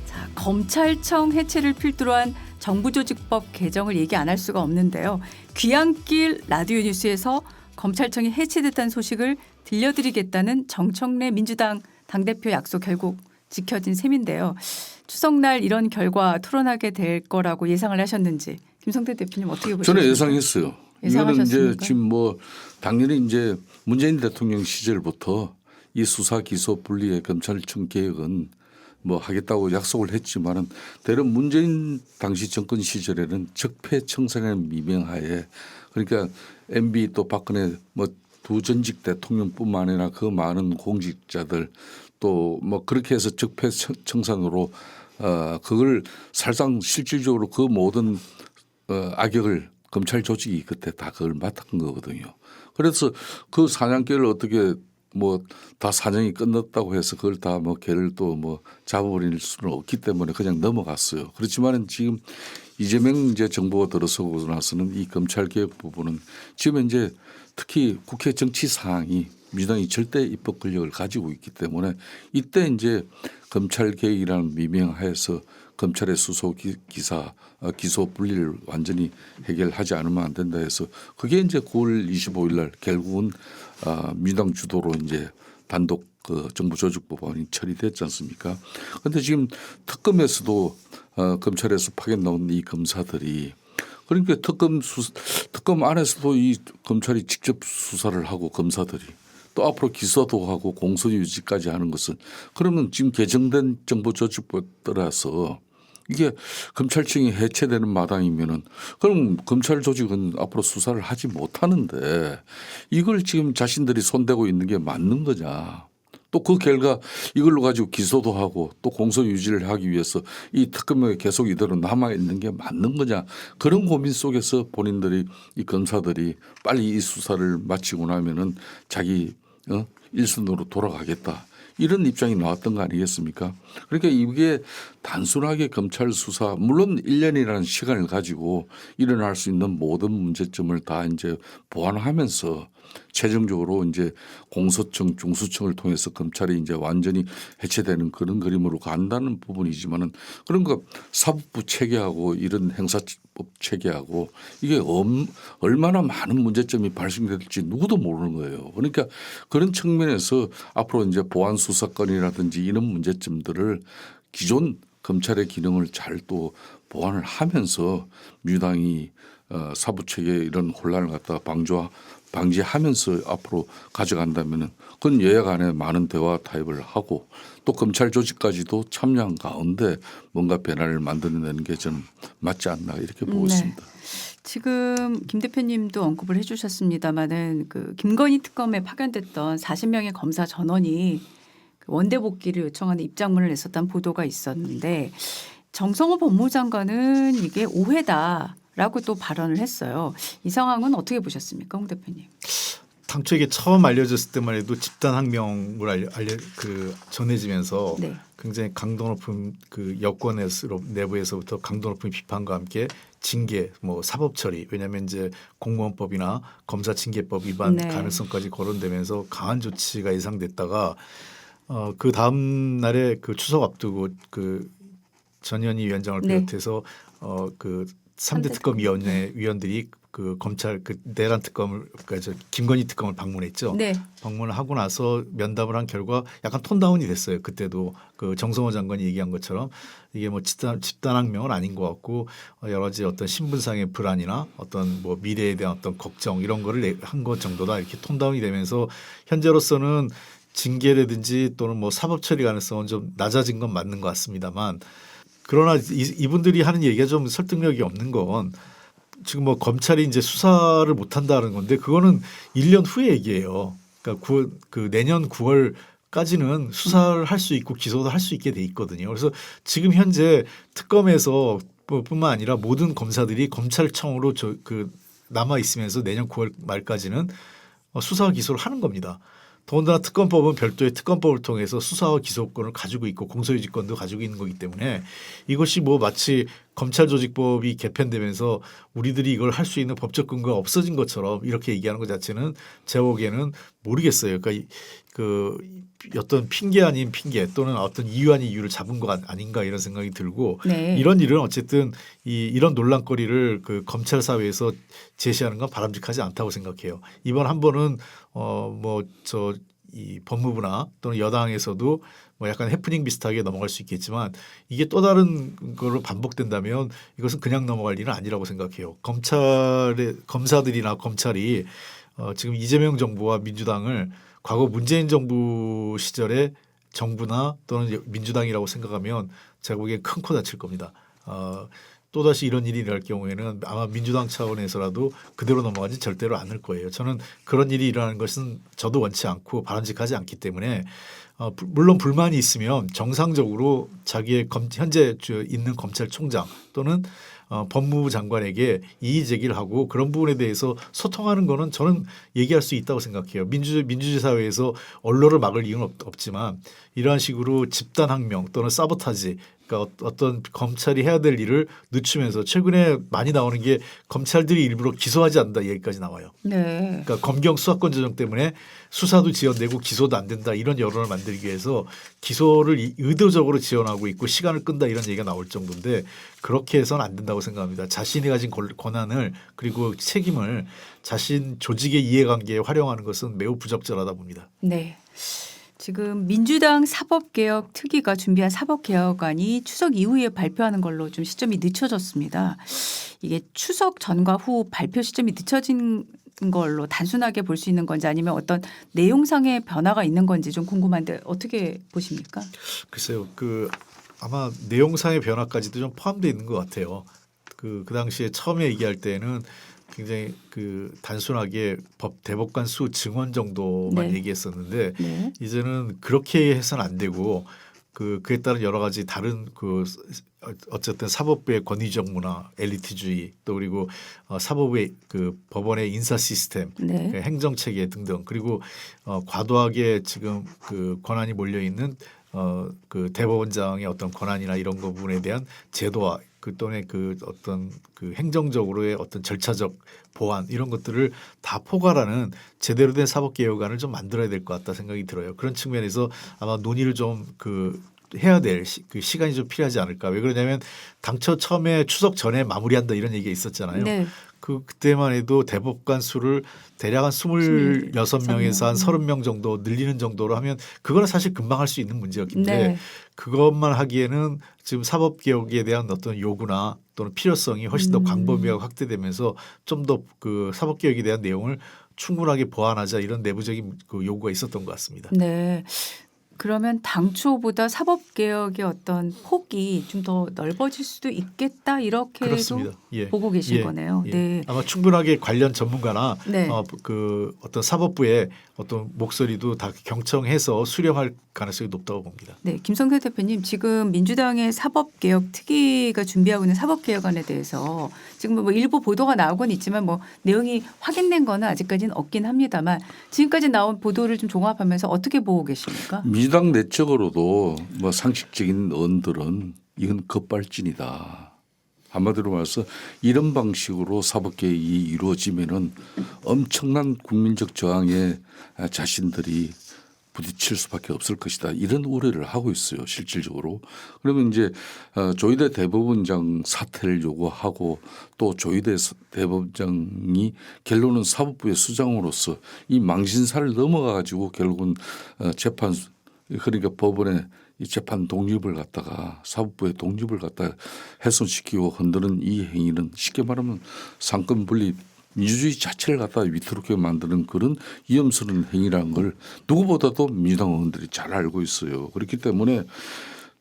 자, 검찰청 해체를 필두로 한 정부조직법 개정을 얘기 안 할 수가 없는데요. 귀향길 라디오 뉴스에서 검찰청이 해체됐다는 소식을 들려드리겠다는 정청래 민주당 당대표 약속 결국 지켜진 셈인데요. 추석날 이런 결과 토론하게 될 거라고 예상을 하셨는지 김성태 대표님 어떻게 보십니까? 저는 예상했어요. 이거는 이제 예상하셨습니까? 지금 뭐 당연히 이제 문재인 대통령 시절부터 이 수사 기소 분리의 검찰청 개혁은 뭐 하겠다고 약속을 했지만은 대략 문재인 당시 정권 시절에는 적폐청산의 미명하에 그러니까 MB 또 박근혜 뭐 두 전직 대통령뿐만 아니라 그 많은 공직자들 또 뭐 그렇게 해서 적폐청산으로 그걸 사실상 실질적으로 그 모든 악역을 검찰 조직이 그때 다 그걸 맡은 거거든요. 그래서 그 사냥개를 어떻게 뭐 다 사냥이 끝났다고 해서 그걸 다 뭐 개를 또 뭐 잡아버릴 수는 없기 때문에 그냥 넘어갔어요. 그렇지만은 지금 이재명 이제 정부가 들어서고 나서는 이 검찰 개혁 부분은 지금 이제 특히 국회 정치 사항이 민주당이 절대 입법 권력을 가지고 있기 때문에 이때 이제 검찰 개혁이라는 미명하에서 검찰의 수소 기사 기소 분리를 완전히 해결하지 않으면 안 된다 해서 그게 이제 9월 25일 날 결국은 민주당 주도로 이제 단독 그 정부 조직 법안이 처리됐지 않습니까? 그런데 지금 특검에서도 검찰에서 파견 나온 이 검사들이 그러니까 특검 안에서도 이 검찰이 직접 수사를 하고 검사들이 또 앞으로 기소도 하고 공소유지까지 하는 것은 그러면 지금 개정된 정보조직법에 따라서 이게 검찰청이 해체되는 마당이면은 그럼 검찰 조직은 앞으로 수사를 하지 못하는데 이걸 지금 자신들이 손대고 있는 게 맞는 거냐. 또 그 결과 이걸로 가지고 기소도 하고 또 공소 유지를 하기 위해서 이 특검에 계속 이대로 남아 있는 게 맞는 거냐 그런 고민 속에서 본인들이 이 검사들이 빨리 이 수사를 마치고 나면은 자기 일선으로 돌아가겠다. 이런 입장이 나왔던 거 아니겠습니까? 그러니까 이게 단순하게 검찰 수사 물론 1년이라는 시간을 가지고 일어날 수 있는 모든 문제점을 다 이제 보완하면서 최종적으로 이제 공소청, 중수청을 통해서 검찰이 이제 완전히 해체되는 그런 그림으로 간다는 부분이지만은 그런 거 사법부 체계하고 이런 행사법 체계하고 이게 얼마나 많은 문제점이 발생될지 누구도 모르는 거예요. 그러니까 그런 측면에서 앞으로 이제 보안 수사권이라든지 이런 문제점들을 기존 검찰의 기능을 잘 또 보완을 하면서 민주당이 사법체계 이런 혼란을 갖다 방지하면서 앞으로 가져간다면은 그건 여야 간에 많은 대화 타협을 하고 또 검찰 조직까지도 참여한 가운데 뭔가 변화를 만들어내는 게 저는 맞지 않나 이렇게 보고 있습니다. 지금 김 대표님도 언급을 해주셨습니다마는 그 김건희 특검에 파견됐던 40명의 검사 전원이 원대 복귀를 요청하는 입장문을 냈었다는 보도가 있었는데 정성호 법무장관은 이게 오해다라고 또 발언을 했어요. 이 상황은 어떻게 보셨습니까, 홍 대표님? 당초 이게 처음 알려졌을 때만 해도 집단 항명을 전해지면서 네. 굉장히 강도 높은 그 여권 내부에서부터 강도 높은 비판과 함께 징계, 뭐 사법 처리, 왜냐하면 이제 공무원법이나 검사 징계법 위반 네. 가능성까지 거론되면서 강한 조치가 예상됐다가 그 다음 날에 그 추석 앞두고 그 전현희 위원장을 네. 비롯해서 그 3대 특검 위원회 위원들이 그 검찰 그 내란 특검을 그러니까 김건희 특검을 방문했죠. 네. 방문을 하고 나서 면담을 한 결과 약간 톤다운이 됐어요. 그때도 그 정성호 장관이 얘기한 것처럼 이게 뭐 집단 항명은 아닌 것 같고 여러 가지 어떤 신분상의 불안이나 어떤 뭐 미래에 대한 어떤 걱정 이런 거를 한 것 정도다 이렇게 톤다운이 되면서 현재로서는 징계라든지 또는 뭐 사법 처리 가능성은 좀 낮아진 건 맞는 것 같습니다만 그러나 이분들이 하는 얘기가 좀 설득력이 없는 건 지금 뭐 검찰이 이제 수사를 못 한다는 건데 그거는 1년 후의 얘기예요. 그러니까 그 내년 9월까지는 수사를 할 수 있고 기소도 할 수 있게 돼 있거든요. 그래서 지금 현재 특검에서 뿐만 아니라 모든 검사들이 검찰청으로 남아 있으면서 내년 9월 말까지는 수사와 기소를 하는 겁니다. 더군다나 특검법은 별도의 특검법을 통해서 수사와 기소권을 가지고 있고 공소유지권도 가지고 있는 거기 때문에 이것이 뭐 마치 검찰조직법이 개편되면서 우리들이 이걸 할 수 있는 법적 근거가 없어진 것처럼 이렇게 얘기하는 것 자체는 제 보기에는 모르겠어요. 그러니까 그 어떤 핑계 아닌 핑계 또는 어떤 이유 아닌 이유를 잡은 거 아닌가 이런 생각이 들고 네. 이런 일은 어쨌든 이런 논란거리를 그 검찰 사회에서 제시하는 건 바람직하지 않다고 생각해요. 이번 한 번은 이 법무부나 또는 여당에서도 뭐 약간 해프닝 비슷하게 넘어갈 수 있겠지만 이게 또 다른 거로 반복된다면 이것은 그냥 넘어갈 일은 아니라고 생각해요. 검사들이나 검찰이 지금 이재명 정부와 민주당을 과거 문재인 정부 시절에 정부나 또는 민주당이라고 생각하면 제가 보기엔 큰 코 다칠 겁니다. 또다시 이런 일이 일어날 경우에는 아마 민주당 차원에서라도 그대로 넘어가지 절대로 않을 거예요. 저는 그런 일이 일어나는 것은 저도 원치 않고 바람직하지 않기 때문에 물론 불만이 있으면 정상적으로 자기의 현재 있는 검찰총장 또는 법무부 장관에게 이의 제기를 하고 그런 부분에 대해서 소통하는 거는 저는 얘기할 수 있다고 생각해요. 민주주의 사회에서 언론을 막을 이유는 없지만 이러한 식으로 집단항명 또는 사보타지 그러니까 어떤 검찰이 해야 될 일을 늦추면서 최근에 많이 나오는 게 검찰들이 일부러 기소하지 않는다 얘기까지 나와요. 네. 그러니까 검경 수사권 조정 때문에 수사도 지연되고 기소도 안 된다 이런 여론을 만들기 위해서 기소를 의도적으로 지연하고 있고 시간을 끈다 이런 얘기가 나올 정도인데 그렇게 해서는 안 된다고 생각합니다. 자신이 가진 권한을 그리고 책임을 자신 조직의 이해관계에 활용하는 것은 매우 부적절하다 봅니다. 네. 지금 민주당 사법개혁 특위가 준비한 사법개혁안이 추석 이후에 발표하는 걸로 좀 시점이 늦춰졌습니다. 이게 추석 전과 후 발표 시점이 늦춰진 걸로 단순하게 볼 수 있는 건지 아니면 어떤 내용상의 변화가 있는 건지 좀 궁금한데 어떻게 보십니까? 글쎄요. 아마 내용상의 변화까지도 좀 포함되어 있는 것 같아요. 그 당시에 처음에 얘기할 때는 굉장히 단순하게 대법관 수 증원 정도만 네. 얘기했었는데 네. 이제는 그렇게 해서는 안 되고 그에 따른 여러 가지 다른 어쨌든 사법부의 권위적 문화, 엘리트주의 또 그리고 사법부의 법원의 인사 시스템, 네. 행정 체계 등등 그리고 과도하게 지금 권한이 몰려 있는 대법원장의 어떤 권한이나 이런 거 부분에 대한 제도화 또는 어떤 행정적으로의 어떤 절차적 보완 이런 것들을 다 포괄하는 제대로 된 사법개혁안을 좀 만들어야 될 것 같다 생각이 들어요. 그런 측면에서 아마 논의를 좀 해야 될 시간이 좀 필요하지 않을까. 왜 그러냐면 당초 처음에 추석 전에 마무리한다 이런 얘기가 있었잖아요. 네. 그때만 해도 대법관 수를 대략 한 26명에서 한 30명 정도 늘리는 정도로 하면 그거는 사실 금방 할 수 있는 문제였는데 네. 그것만 하기에는 지금 사법개혁에 대한 어떤 요구나 또는 필요성이 훨씬 더 광범위하고 확대되면서 좀 더 사법개혁에 대한 내용을 충분하게 보완하자 이런 내부적인 요구가 있었던 것 같습니다. 네. 그러면 당초보다 사법개혁의 어떤 폭이 좀 더 넓어질 수도 있겠다 이렇게도 그렇습니다. 예. 보고 계신 거네요. 예. 네. 아마 충분하게 관련 전문가나 네. 어떤 사법부의 어떤 목소리도 다 경청해서 수렴할 가능성이 높다고 봅니다. 네, 김성태 대표님 지금 민주당의 사법개혁 특위가 준비하고 있는 사법개혁안에 대해서 지금 뭐 일부 보도가 나오곤 있지만 뭐 내용이 확인된 거는 아직까지는 없긴 합니다만 지금까지 나온 보도를 좀 종합하면서 어떻게 보고 계십니까? 민주당 내적으로도 뭐 상식적인 언들은 이건 급발진이다. 한마디로 말해서 이런 방식으로 사법개혁이 이루어지면은 엄청난 국민적 저항에 자신들이 부딪힐 수밖에 없을 것이다. 이런 우려를 하고 있어요. 실질적으로. 그러면 이제 조희대 대법원장 사퇴를 요구하고 또 조희대 대법원장이 결론은 사법부의 수장으로서 이 망신사를 넘어가 가지고 결국은 재판소 그러니까 법원의 이 재판 독립을 갖다가 사법부의 독립을 갖다가 훼손시키고 흔드는 이 행위는 쉽게 말하면 상권 분립 민주주의 자체를 갖다가 위태롭게 만드는 그런 위험스러운 행위라는 걸 누구보다도 민주당 의원들이 잘 알고 있어요. 그렇기 때문에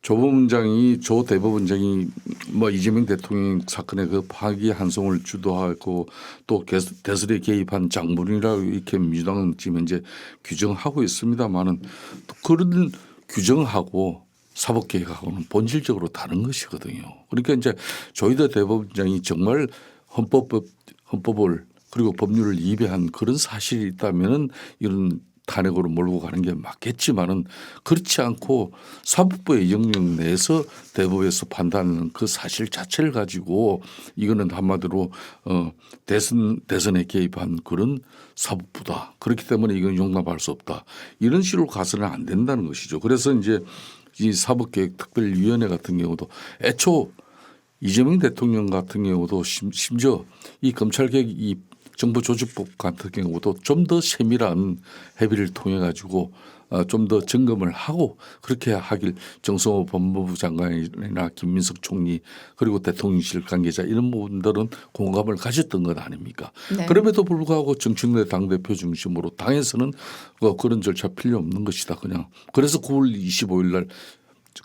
조 대법원장이 뭐 이재명 대통령 사건의 그 파기 한송을 주도하고 또 대선에 개입한 장본인이라고 이렇게 민주당은 지금 현재 규정하고 있습니다만은 또 그런 규정하고 사법개혁하고는 본질적으로 다른 것이거든요. 그러니까 이제 조희대 대법원장이 정말 헌법을 그리고 법률을 위배한 그런 사실이 있다면은 이런 탄핵으로 몰고 가는 게 맞겠지만은 그렇지 않고 사법부의 영역 내에서 대법에서 판단하는 그 사실 자체를 가지고 이거는 한마디로 대선에 개입한 그런 사법부다. 그렇기 때문에 이건 용납할 수 없다. 이런 식으로 가서는 안 된다는 것이죠. 그래서 이제 이 사법개혁특별위원회 같은 경우도 애초 이재명 대통령 같은 경우도 심지어 이 검찰개혁 이 정보조직법 같은 경우도 좀 더 세밀한 협의를 통해 가지고 좀 더 점검을 하고 그렇게 하길 정성호 법무부 장관이나 김민석 총리 그리고 대통령실 관계자 이런 부분들은 공감을 가졌던 것 아닙니까? 네. 그럼에도 불구하고 정청래 당대표 중심으로 당에서는 그런 절차 필요 없는 것이다 그냥. 그래서 9월 25일 날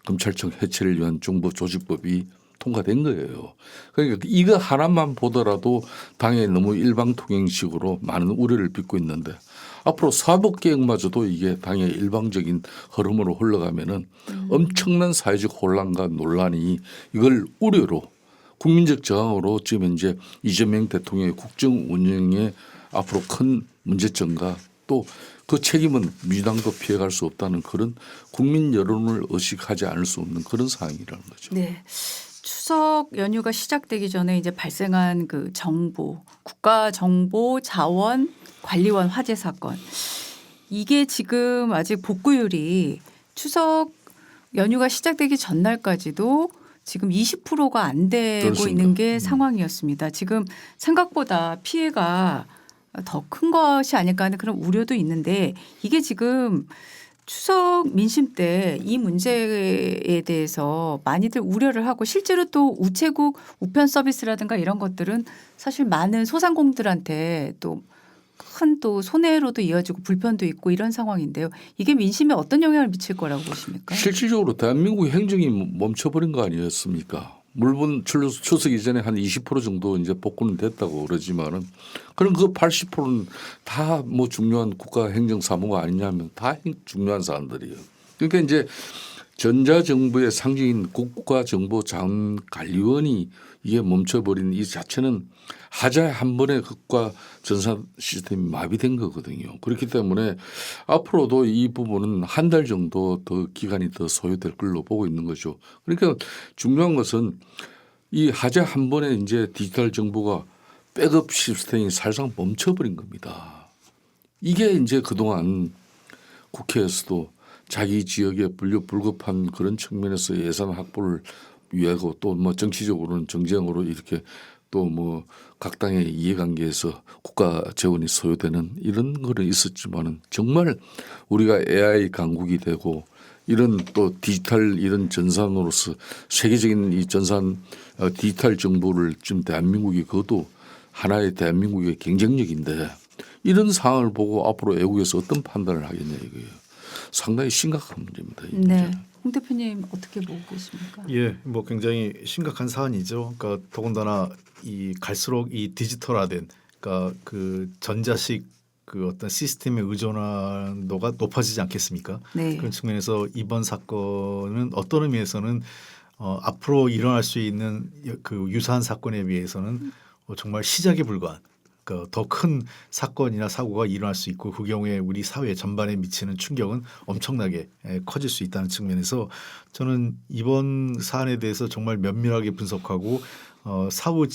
검찰청 해체를 위한 정보조직법이 통과된 거예요. 그러니까 이거 하나만 보더라도 당에 너무 일방통행식으로 많은 우려를 빚고 있는데 앞으로 사법개혁마저도 이게 당의 일방적인 흐름으로 흘러가면은 엄청난 사회적 혼란과 논란이 이걸 우려로 국민적 저항으로 지금 현재 이재명 대통령의 국정 운영에 앞으로 큰 문제점과 또 그 책임은 민주당도 피해갈 수 없다는 그런 국민 여론을 의식하지 않을 수 없는 그런 상황이라는 거죠. 네. 추석 연휴가 시작되기 전에 이제 발생한 그 정보, 국가정보자원관리원 화재 사건. 이게 지금 아직 복구율이 추석 연휴가 시작되기 전날까지도 지금 20%가 안 되고 그렇습니다. 있는 게 상황이었습니다. 지금 생각보다 피해가 더 큰 것이 아닐까 하는 그런 우려도 있는데 이게 지금 추석 민심 때 이 문제에 대해서 많이들 우려를 하고 실제로 또 우체국 우편 서비스라든가 이런 것들은 사실 많은 소상공들한테 또 큰 또 손해로도 이어지고 불편도 있고 이런 상황인데요. 이게 민심에 어떤 영향을 미칠 거라고 보십니까? 실질적으로 대한민국 행정이 멈춰버린 거 아니었습니까? 물론 추석 이전에 한 20% 정도 이제 복구는 됐다고 그러지만은 그럼 그 80%는 다 뭐 중요한 국가 행정 사무가 아니냐면 다 중요한 사람들이에요. 그러니까 이제 전자정부의 상징인 국가정보자원관리원이 이게 멈춰버린 이 자체는 하자에 한 번에 국가 전산 시스템이 마비된 거거든요. 그렇기 때문에 앞으로도 이 부분은 한 달 정도 더 기간이 더 소요될 걸로 보고 있는 거죠. 그러니까 중요한 것은 이 하자 한 번에 이제 디지털 정보가 백업 시스템이 사실상 멈춰버린 겁니다. 이게 이제 그동안 국회에서도 자기 지역에 불급한 그런 측면에서 예산 확보를 위하고 또 뭐 정치적으로는 정쟁으로 이렇게 또 뭐 각 당의 이해관계에서 국가 재원이 소요되는 이런 거는 있었지만은 정말 우리가 AI 강국이 되고 이런 또 디지털 이런 전산으로서 세계적인 이 전산 디지털 정보를 지금 대한민국이 그것도 하나의 대한민국의 경쟁력인데 이런 상황을 보고 앞으로 외국에서 어떤 판단을 하겠냐 이거예요. 상당히 심각한 문제입니다. 이 네. 문제는. 홍 대표님 어떻게 보고 계십니까? 예, 뭐 굉장히 심각한 사안이죠. 그러니까 더군다나 이 갈수록 이 디지털화된 그러니까 그 전자식 그 어떤 시스템의 의존도가 높아지지 않겠습니까? 네. 그런 측면에서 이번 사건은 어떤 의미에서는 앞으로 일어날 수 있는 그 유사한 사건에 비해서는 정말 시작에 불과한 더 큰 사건이나 사고가 일어날 수 있고 그 경우에 우리 사회 전반에 미치는 충격은 엄청나게 커질 수 있다는 측면에서 저는 이번 사안에 대해서 정말 면밀하게 분석하고 사후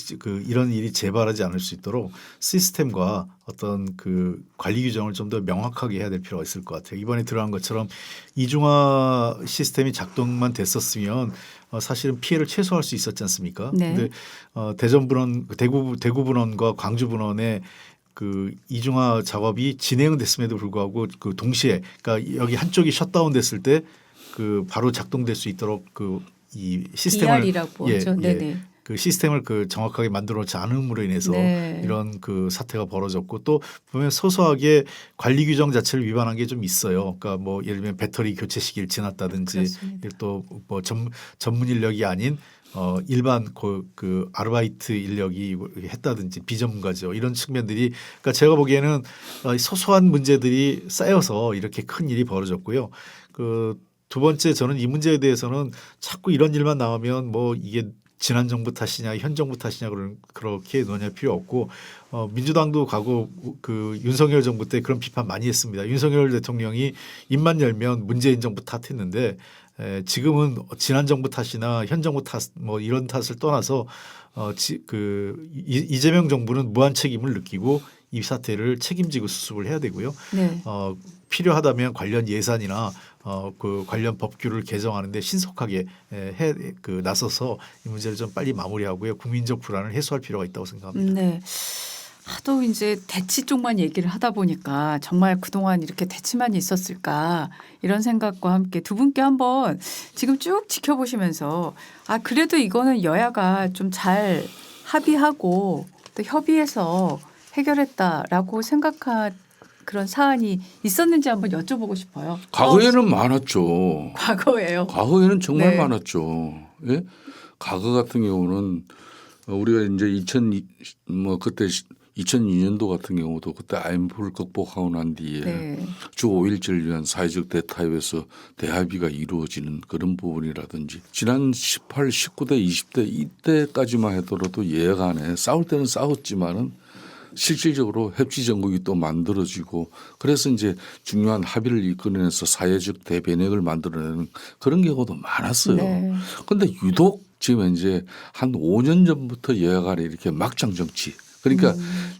이런 일이 재발하지 않을 수 있도록 시스템과 어떤 그 관리 규정을 좀 더 명확하게 해야 될 필요가 있을 것 같아요. 이번에 들어간 것처럼 이중화 시스템이 작동만 됐었으면 사실은 피해를 최소화할 수 있었지 않습니까? 네. 근데 대전분원, 대구분원과 광주분원의 그 이중화 작업이 진행은 됐음에도 불구하고 그 동시에 그러니까 여기 한쪽이 셧다운 됐을 때 그 바로 작동될 수 있도록 그 이 시스템을 DR이라고 하죠. 네네. 그 시스템을 그 정확하게 만들어 놓지 않음으로 인해서 네. 이런 그 사태가 벌어졌고 또 보면 소소하게 관리 규정 자체를 위반한 게 좀 있어요. 그러니까 뭐 예를 들면 배터리 교체 시기를 지났다든지 그렇습니다. 또 뭐 전문 인력이 아닌 일반 그 아르바이트 인력이 했다든지 비전문가죠. 이런 측면들이 그러니까 제가 보기에는 소소한 문제들이 쌓여서 이렇게 큰 일이 벌어졌고요. 그 두 번째 저는 이 문제에 대해서는 자꾸 이런 일만 나오면 뭐 이게 지난 정부 탓이냐 현 정부 탓이냐 그렇게 논의할 필요 없고 민주당도 과거 그 윤석열 정부 때 그런 비판 많이 했습니다. 윤석열 대통령이 입만 열면 문재인 정부 탓했는데 지금은 지난 정부 탓이나 현 정부 탓 뭐 이런 탓을 떠나서 이재명 정부는 무한 책임을 느끼고 이 사태를 책임지고 수습을 해야 되고요. 네. 필요하다면 관련 예산이나 그 관련 법규를 개정하는데 신속하게 나서서 이 문제를 좀 빨리 마무리하고요. 국민적 불안을 해소할 필요가 있다고 생각합니다. 네. 하도 이제 대치 쪽만 얘기를 하다 보니까 정말 그동안 이렇게 대치만 있었을까 이런 생각과 함께 두 분께 한번 지금 쭉 지켜보시면서 아 그래도 이거는 여야가 좀 잘 합의하고 또 협의해서 해결했다라고 생각한 그런 사안이 있었는지 한번 여쭤보고 싶어요. 과거에는 많았죠. 과거예요. 과거에는 정말 네. 많았죠. 예? 과거 같은 경우는 우리가 이제 그때 2002년도 같은 경우도 그때 IMF를 극복하고 난 뒤에 네. 주 5일제를 위한 사회적 대타협에서 대합의가 이루어지는 그런 부분이라든지 지난 18, 19대, 20대 이때까지만 하더라도 예가 간에 싸울 때는 싸웠지만은 실질적으로 협치 정국이 또 만들어지고 그래서 이제 중요한 합의를 이끌어내서 사회적 대변혁을 만들어내는 그런 경우도 많았어요. 네. 그런데 유독 지금 이제 한 5년 전부터 여야 간에 이렇게 막장 정치 그러니까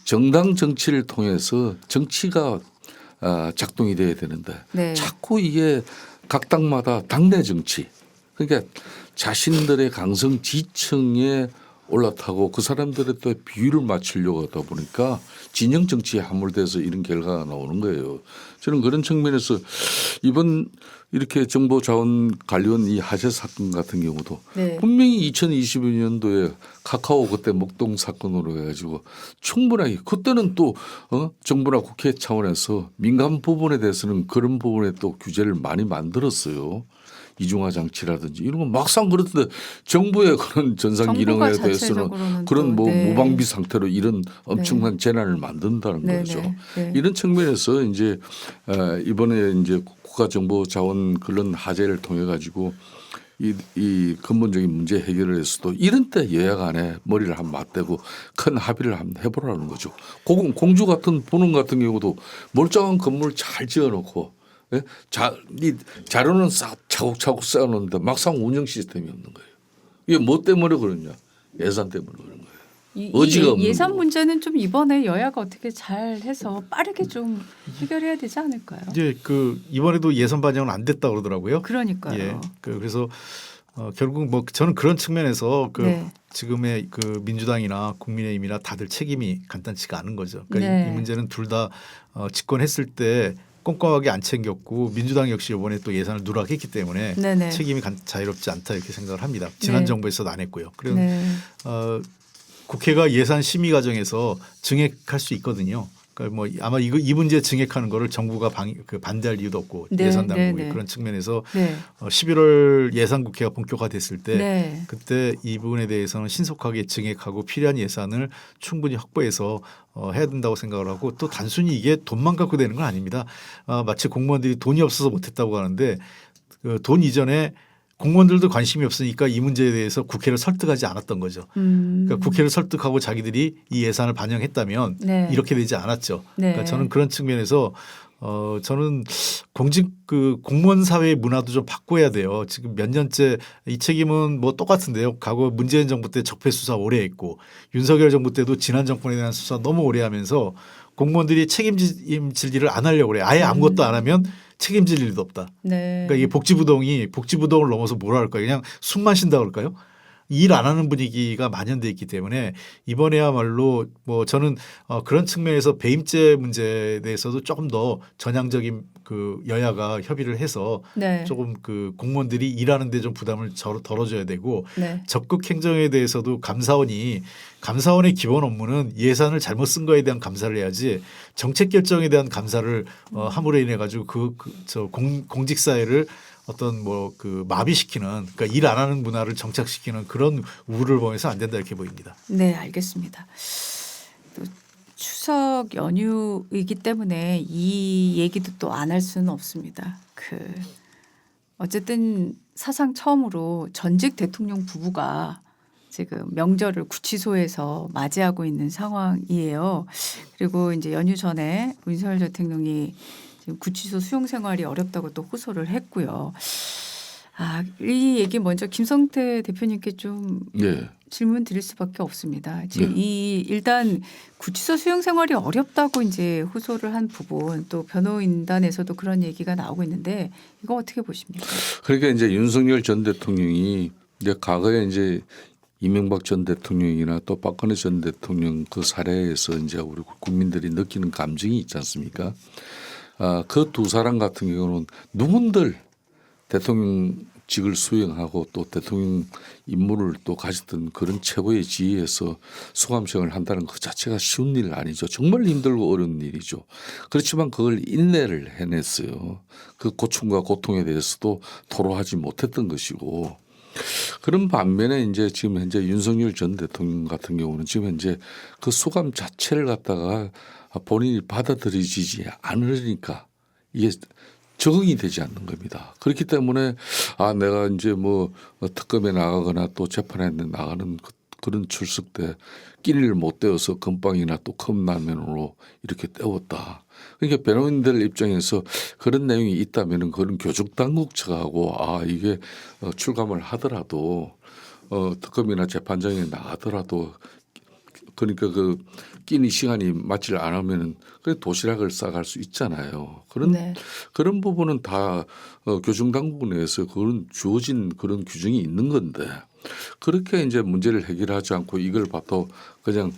정당 정치를 통해서 정치가 작동이 돼야 되는데 네. 자꾸 이게 각 당마다 당내 정치 그러니까 자신들의 강성 지층에 올라타고 그 사람들의 또 비율을 맞추려고 하다 보니까 진영 정치에 함몰돼서 이런 결과가 나오는 거예요. 저는 그런 측면에서 이번 이렇게 정보자원관리원 이 화재 사건 같은 경우도 네. 분명히 2022년도에 카카오 그때 목동 사건으로 해가지고 충분하게 그때는 또 정부나 국회 차원에서 민간 부분에 대해서는 그런 부분에 또 규제를 많이 만들었어요. 이중화 장치라든지 이런 건 막상 그렇던데 정부의 그런 전산 기능에 정부가 대해서는 자체적으로는 그런 또, 뭐 네. 무방비 상태로 이런 엄청난 재난을 만든다는 네, 거죠. 네, 네. 이런 측면에서 이제 이번에 이제 국가정보자원 그런 화제를 통해 가지고 이 근본적인 문제 해결을 해서도 이런 때 여야 간에 머리를 한번 맞대고 큰 합의를 한번 해보라는 거죠. 공주 같은 보는 같은 경우도 멀쩡한 건물 잘 지어놓고 예? 이 자료는 차곡차곡 쌓아놓는데 막상 운영 시스템이 없는 거예요. 이게 뭐 때문에 그러냐? 예산 때문에 그런 거예요. 의지가 없는 예산 거고. 문제는 좀 이번에 여야가 어떻게 잘 해서 빠르게 좀 해결해야 되지 않을까요? 이제 그 이번에도 예산 반영은 안 됐다 그러더라고요. 그러니까요. 예. 그래서 결국 뭐 저는 그런 측면에서 네. 지금의 그 민주당이나 국민의힘이나 다들 책임이 간단치가 않은 거죠. 그러니까 네. 이 문제는 둘 다 집권했을 때 꼼꼼하게 안 챙겼고 민주당 역시 이번에 또 예산을 누락했기 때문에 네네. 책임이 자유롭지 않다 이렇게 생각을 합니다. 지난 네. 정부에서도 안 했고요. 그래서 네. 국회가 예산 심의 과정에서 증액할 수 있거든요. 그러니까 뭐 아마 이 문제 증액하는 거를 정부가 반대할 이유도 없고 네, 예산 당국이 네, 네. 그런 측면에서 네. 11월 예산 국회가 본격화됐을 때 네. 그때 이 부분에 대해서는 신속하게 증액하고 필요한 예산을 충분히 확보해서 해야 된다고 생각을 하고 또 단순히 이게 돈만 갖고 되는 건 아닙니다. 마치 공무원들이 돈이 없어서 못했다고 하는데 그 돈 이전에 공무원들도 관심이 없으니까 이 문제에 대해서 국회를 설득하지 않았던 거죠. 그러니까 국회를 설득하고 자기들이 이 예산을 반영했다면 네. 이렇게 되지 않았죠. 네. 그러니까 저는 그런 측면에서 저는 공무원 사회의 문화도 좀 바꿔야 돼요. 지금 몇 년째 이 책임은 뭐 똑같은데요. 과거 문재인 정부 때 적폐 수사 오래 했고 윤석열 정부 때도 지난 정권에 대한 수사 너무 오래 하면서 공무원들이 책임질 일을 안 하려고 그래요. 아예 아무것도 안 하면 책임질 일도 없다. 네. 그러니까 이게 복지부동을 넘어서 뭐라 할까요? 그냥 숨만 쉰다 그럴까요? 일 안 하는 분위기가 만연돼 있기 때문에 이번에야말로 뭐 저는 그런 측면에서 배임죄 문제에 대해서도 조금 더 전향적인 그 여야가 협의를 해서 네. 조금 그 공무원들이 일하는데 좀 부담을 덜어줘야 되고 네. 적극 행정에 대해서도 감사원의 기본 업무는 예산을 잘못 쓴 거에 대한 감사를 해야지 정책 결정에 대한 감사를 함으로 인해 가지고 공직 사회를 어떤 뭐 그 마비시키는 그러니까 일 안 하는 문화를 정착시키는 그런 우려를 보면서 안 된다 이렇게 보입니다. 네, 알겠습니다. 또 추석 연휴이기 때문에 이 얘기도 또 안 할 수는 없습니다. 어쨌든 사상 처음으로 전직 대통령 부부가 지금 명절을 구치소에서 맞이하고 있는 상황이에요. 그리고 이제 연휴 전에 윤석열 대통령이 지금 구치소 수용 생활이 어렵다고 또 호소를 했고요. 이 얘기 먼저 김성태 대표님께 좀 네. 질문 드릴 수밖에 없습니다. 지금 네. 일단 구치소 수용 생활이 어렵다고 이제 호소를 한 부분 또 변호인단에서도 그런 얘기가 나오고 있는데 이거 어떻게 보십니까? 그러니까 이제 윤석열 전 대통령이 이제 과거에 이제 이명박 전 대통령이나 또 박근혜 전 대통령 그 사례에서 이제 우리 국민들이 느끼는 감정이 있지 않습니까? 그 두 사람 같은 경우는 누군들 대통령직을 수행하고 또 대통령 임무를 또 가졌던 그런 최고의 지위에서 수감생활을 한다는 것 자체가 쉬운 일 아니죠. 정말 힘들고 어려운 일이죠. 그렇지만 그걸 인내를 해냈어요. 그 고충과 고통에 대해서도 토로하지 못했던 것이고 그런 반면에 이제 지금 현재 윤석열 전 대통령 같은 경우는 지금 현재 그 수감 자체를 갖다가 본인이 받아들여지지 않으니까 이게 적응이 되지 않는 겁니다. 그렇기 때문에 내가 이제 뭐 특검에 나가거나 또 재판에 나가는 그런 출석 때 끼니를 못 때워서 건빵이나 또 컵라면으로 이렇게 때웠다. 그러니까 변호인들 입장에서 그런 내용이 있다면은 그런 교육 당국 측하고 이게 출감을 하더라도 특검이나 재판장에 나가더라도 그러니까 그 끼니 시간이 맞질 않으면은 그래 도시락을 싸갈 수 있잖아요. 그런 부분은 다 교정 당국 내에서 그런 주어진 그런 규정이 있는 건데 그렇게 이제 문제를 해결하지 않고 이걸 봐도 그냥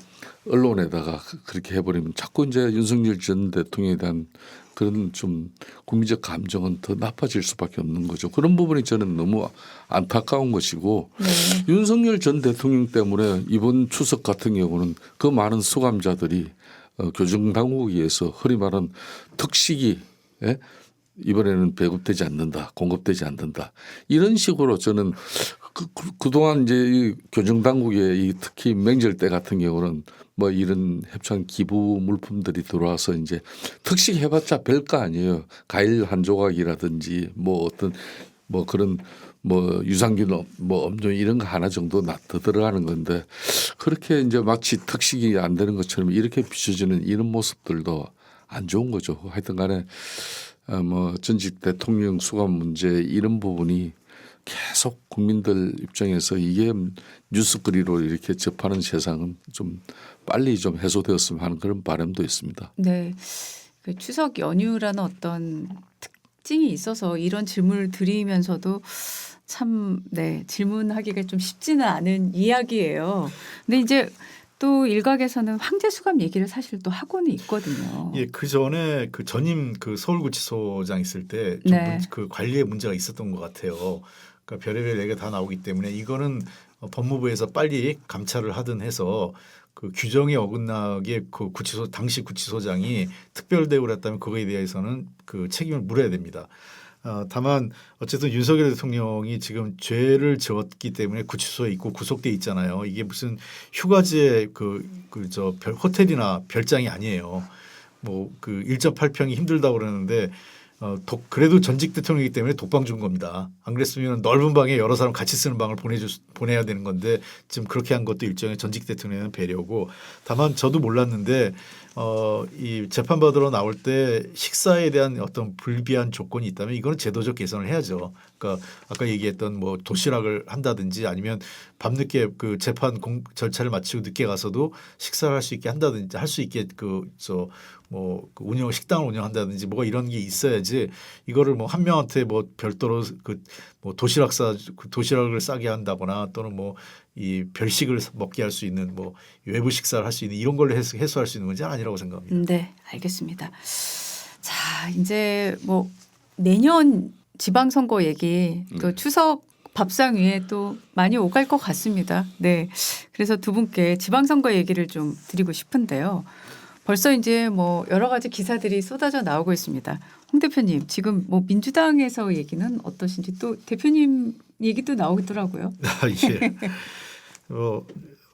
언론에다가 그렇게 해버리면 자꾸 이제 윤석열 전 대통령에 대한 그런 좀 국민적 감정은 더 나빠질 수밖에 없는 거죠. 그런 부분이 저는 너무 안타까운 것이고 윤석열 전 대통령 때문에 이번 추석 같은 경우는 그 많은 수감자들이 교정당국에 의해서 흔히 말하는 특식이 이번에는 배급되지 않는다, 공급되지 않는다 이런 식으로 저는 그동안 이제 이 교정당국에 특히 명절 때 같은 경우는 뭐 이런 협찬 기부 물품들이 들어와서 이제 특식 해봤자 별거 아니에요. 과일 한 조각이라든지 뭐 어떤 뭐 그런 뭐 유산균 뭐 엄종 이런 거 하나 정도 더 들어가는 건데 그렇게 이제 마치 특식이 안 되는 것처럼 이렇게 비춰지는 이런 모습들도 안 좋은 거죠. 하여튼 간에 뭐 전직 대통령 수감 문제 이런 부분이 계속 국민들 입장에서 이게 뉴스거리로 이렇게 접하는 세상은 좀 빨리 좀 해소되었으면 하는 그런 바람도 있습니다. 네. 그 추석 연휴라는 어떤 특징이 있어서 이런 질문을 드리면서도 참 질문하기가 좀 쉽지는 않은 이야기예요. 근데 이제 또 일각에서는 황제 수감 얘기를 사실 또 하고는 있거든요. 예, 그 전에 그 전임 그 서울구치소장 있을 때 그 관리에 문제가 있었던 것 같아요. 그러니까 별의별 얘기가 다 나오기 때문에 이거는 법무부에서 빨리 감찰을 하든 해서 그 규정에 어긋나게 그 구치소 당시 구치소장이 특별 대우를 했다면 그거에 대해서는 그 책임을 물어야 됩니다. 다만 어쨌든 윤석열 대통령이 지금 죄를 지었기 때문에 구치소에 있고 구속돼 있잖아요. 이게 무슨 휴가지의 저 호텔이나 별장이 아니에요. 뭐 그 1.8평이 힘들다고 그러는데 그래도 전직 대통령이기 때문에 독방 준 겁니다. 안 그랬으면 넓은 방에 여러 사람 같이 쓰는 방을 보내야 되는 건데 지금 그렇게 한 것도 일종의 전직 대통령의 배려고 다만 저도 몰랐는데 이 재판받으러 나올 때 식사에 대한 어떤 불비한 조건이 있다면 이거는 제도적 개선을 해야죠. 그러니까 아까 얘기했던 뭐 도시락을 한다든지 아니면 밤늦게 그 재판 절차를 마치고 늦게 가서도 식사를 할 수 있게 한다든지 할 수 있게 식당을 운영한다든지 뭐가 이런 게 있어야지 이거를 뭐 한 명한테 뭐 별도로 뭐 도시락을 싸게 한다거나 또는 뭐 이 별식을 먹게 할 수 있는 뭐 외부 식사를 할 수 있는 이런 걸로 해소할 수 있는 문제는 아니라고 생각합니다. 네, 알겠습니다. 자, 이제 뭐 내년 지방선거 얘기 또 추석 밥상 위에 또 많이 오갈 것 같습니다. 네, 그래서 두 분께 지방선거 얘기를 좀 드리고 싶은데요. 벌써 이제 뭐 여러 가지 기사들이 쏟아져 나오고 있습니다. 홍 대표님 지금 뭐 민주당에서 얘기는 어떠신지 또 대표님 얘기도 나오더라고요. 예.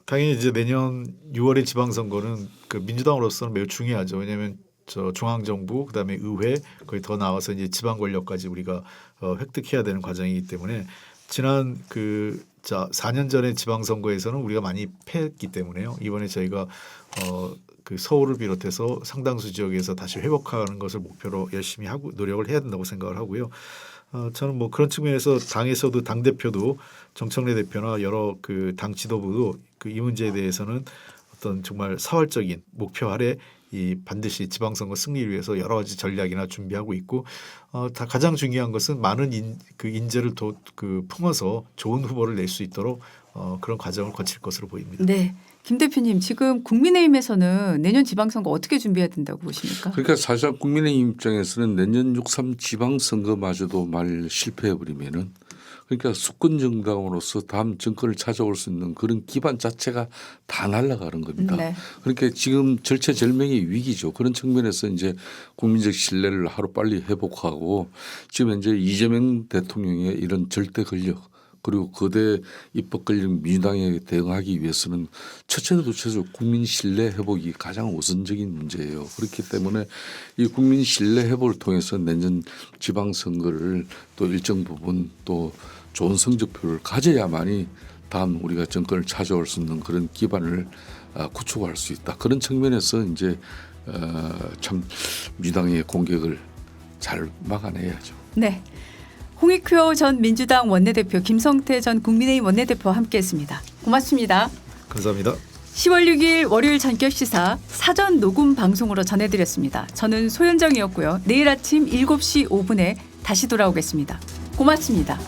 당연히 이제 내년 6월의 지방선거는 그 민주당으로서는 매우 중요하죠. 왜냐하면 저 중앙정부 그다음에 의회 거의 더 나와서 이제 지방 권력까지 우리가 획득해야 되는 과정이기 때문에 지난 4년 전의 지방선거에서는 우리가 많이 패했기 때문에요. 이번에 저희가 그 서울을 비롯해서 상당수 지역에서 다시 회복하는 것을 목표로 열심히 하고 노력을 해야 된다고 생각을 하고요. 저는 뭐 그런 측면에서 당에서도 당 대표도 정청래 대표나 여러 그 당 지도부도 그 이 문제에 대해서는 어떤 정말 사활적인 목표 아래 이 반드시 지방선거 승리를 위해서 여러 가지 전략이나 준비하고 있고 다 가장 중요한 것은 많은 인재를 품어서 좋은 후보를 낼 수 있도록 그런 과정을 거칠 것으로 보입니다. 네. 김 대표님 지금 국민의힘에서는 내년 지방선거 어떻게 준비해야 된다고 보십니까? 그러니까 사실 국민의힘 입장에서는 내년 6.3 지방선거마저도 말 실패해버리면은 그러니까 수권 정당으로서 다음 정권을 찾아올 수 있는 그런 기반 자체가 다 날아가는 겁니다. 네. 그러니까 지금 절체절명의 위기죠. 그런 측면에서 이제 국민적 신뢰를 하루빨리 회복하고 지금 이제 이재명 대통령의 이런 절대 권력 그리고 거대 입법 권력 민주당에 대응하기 위해서는 첫째도 둘째도 국민 신뢰 회복이 가장 우선적인 문제예요. 그렇기 때문에 이 국민 신뢰 회복을 통해서 내년 지방선거를 또 일정 부분 또 좋은 성적표를 가져야만이 다음 우리가 정권을 찾아올 수 있는 그런 기반을 구축할 수 있다. 그런 측면에서 이제 참 민주당의 공격을 잘 막아내야죠. 네. 홍익표 전 민주당 원내대표, 김성태 전 국민의힘 원내대표와 함께했습니다. 고맙습니다. 감사합니다. 10월 6일 월요일 전격시사 사전 녹음 방송으로 전해드렸습니다. 저는 소현정이었고요. 내일 아침 7시 5분에 다시 돌아오겠습니다. 고맙습니다.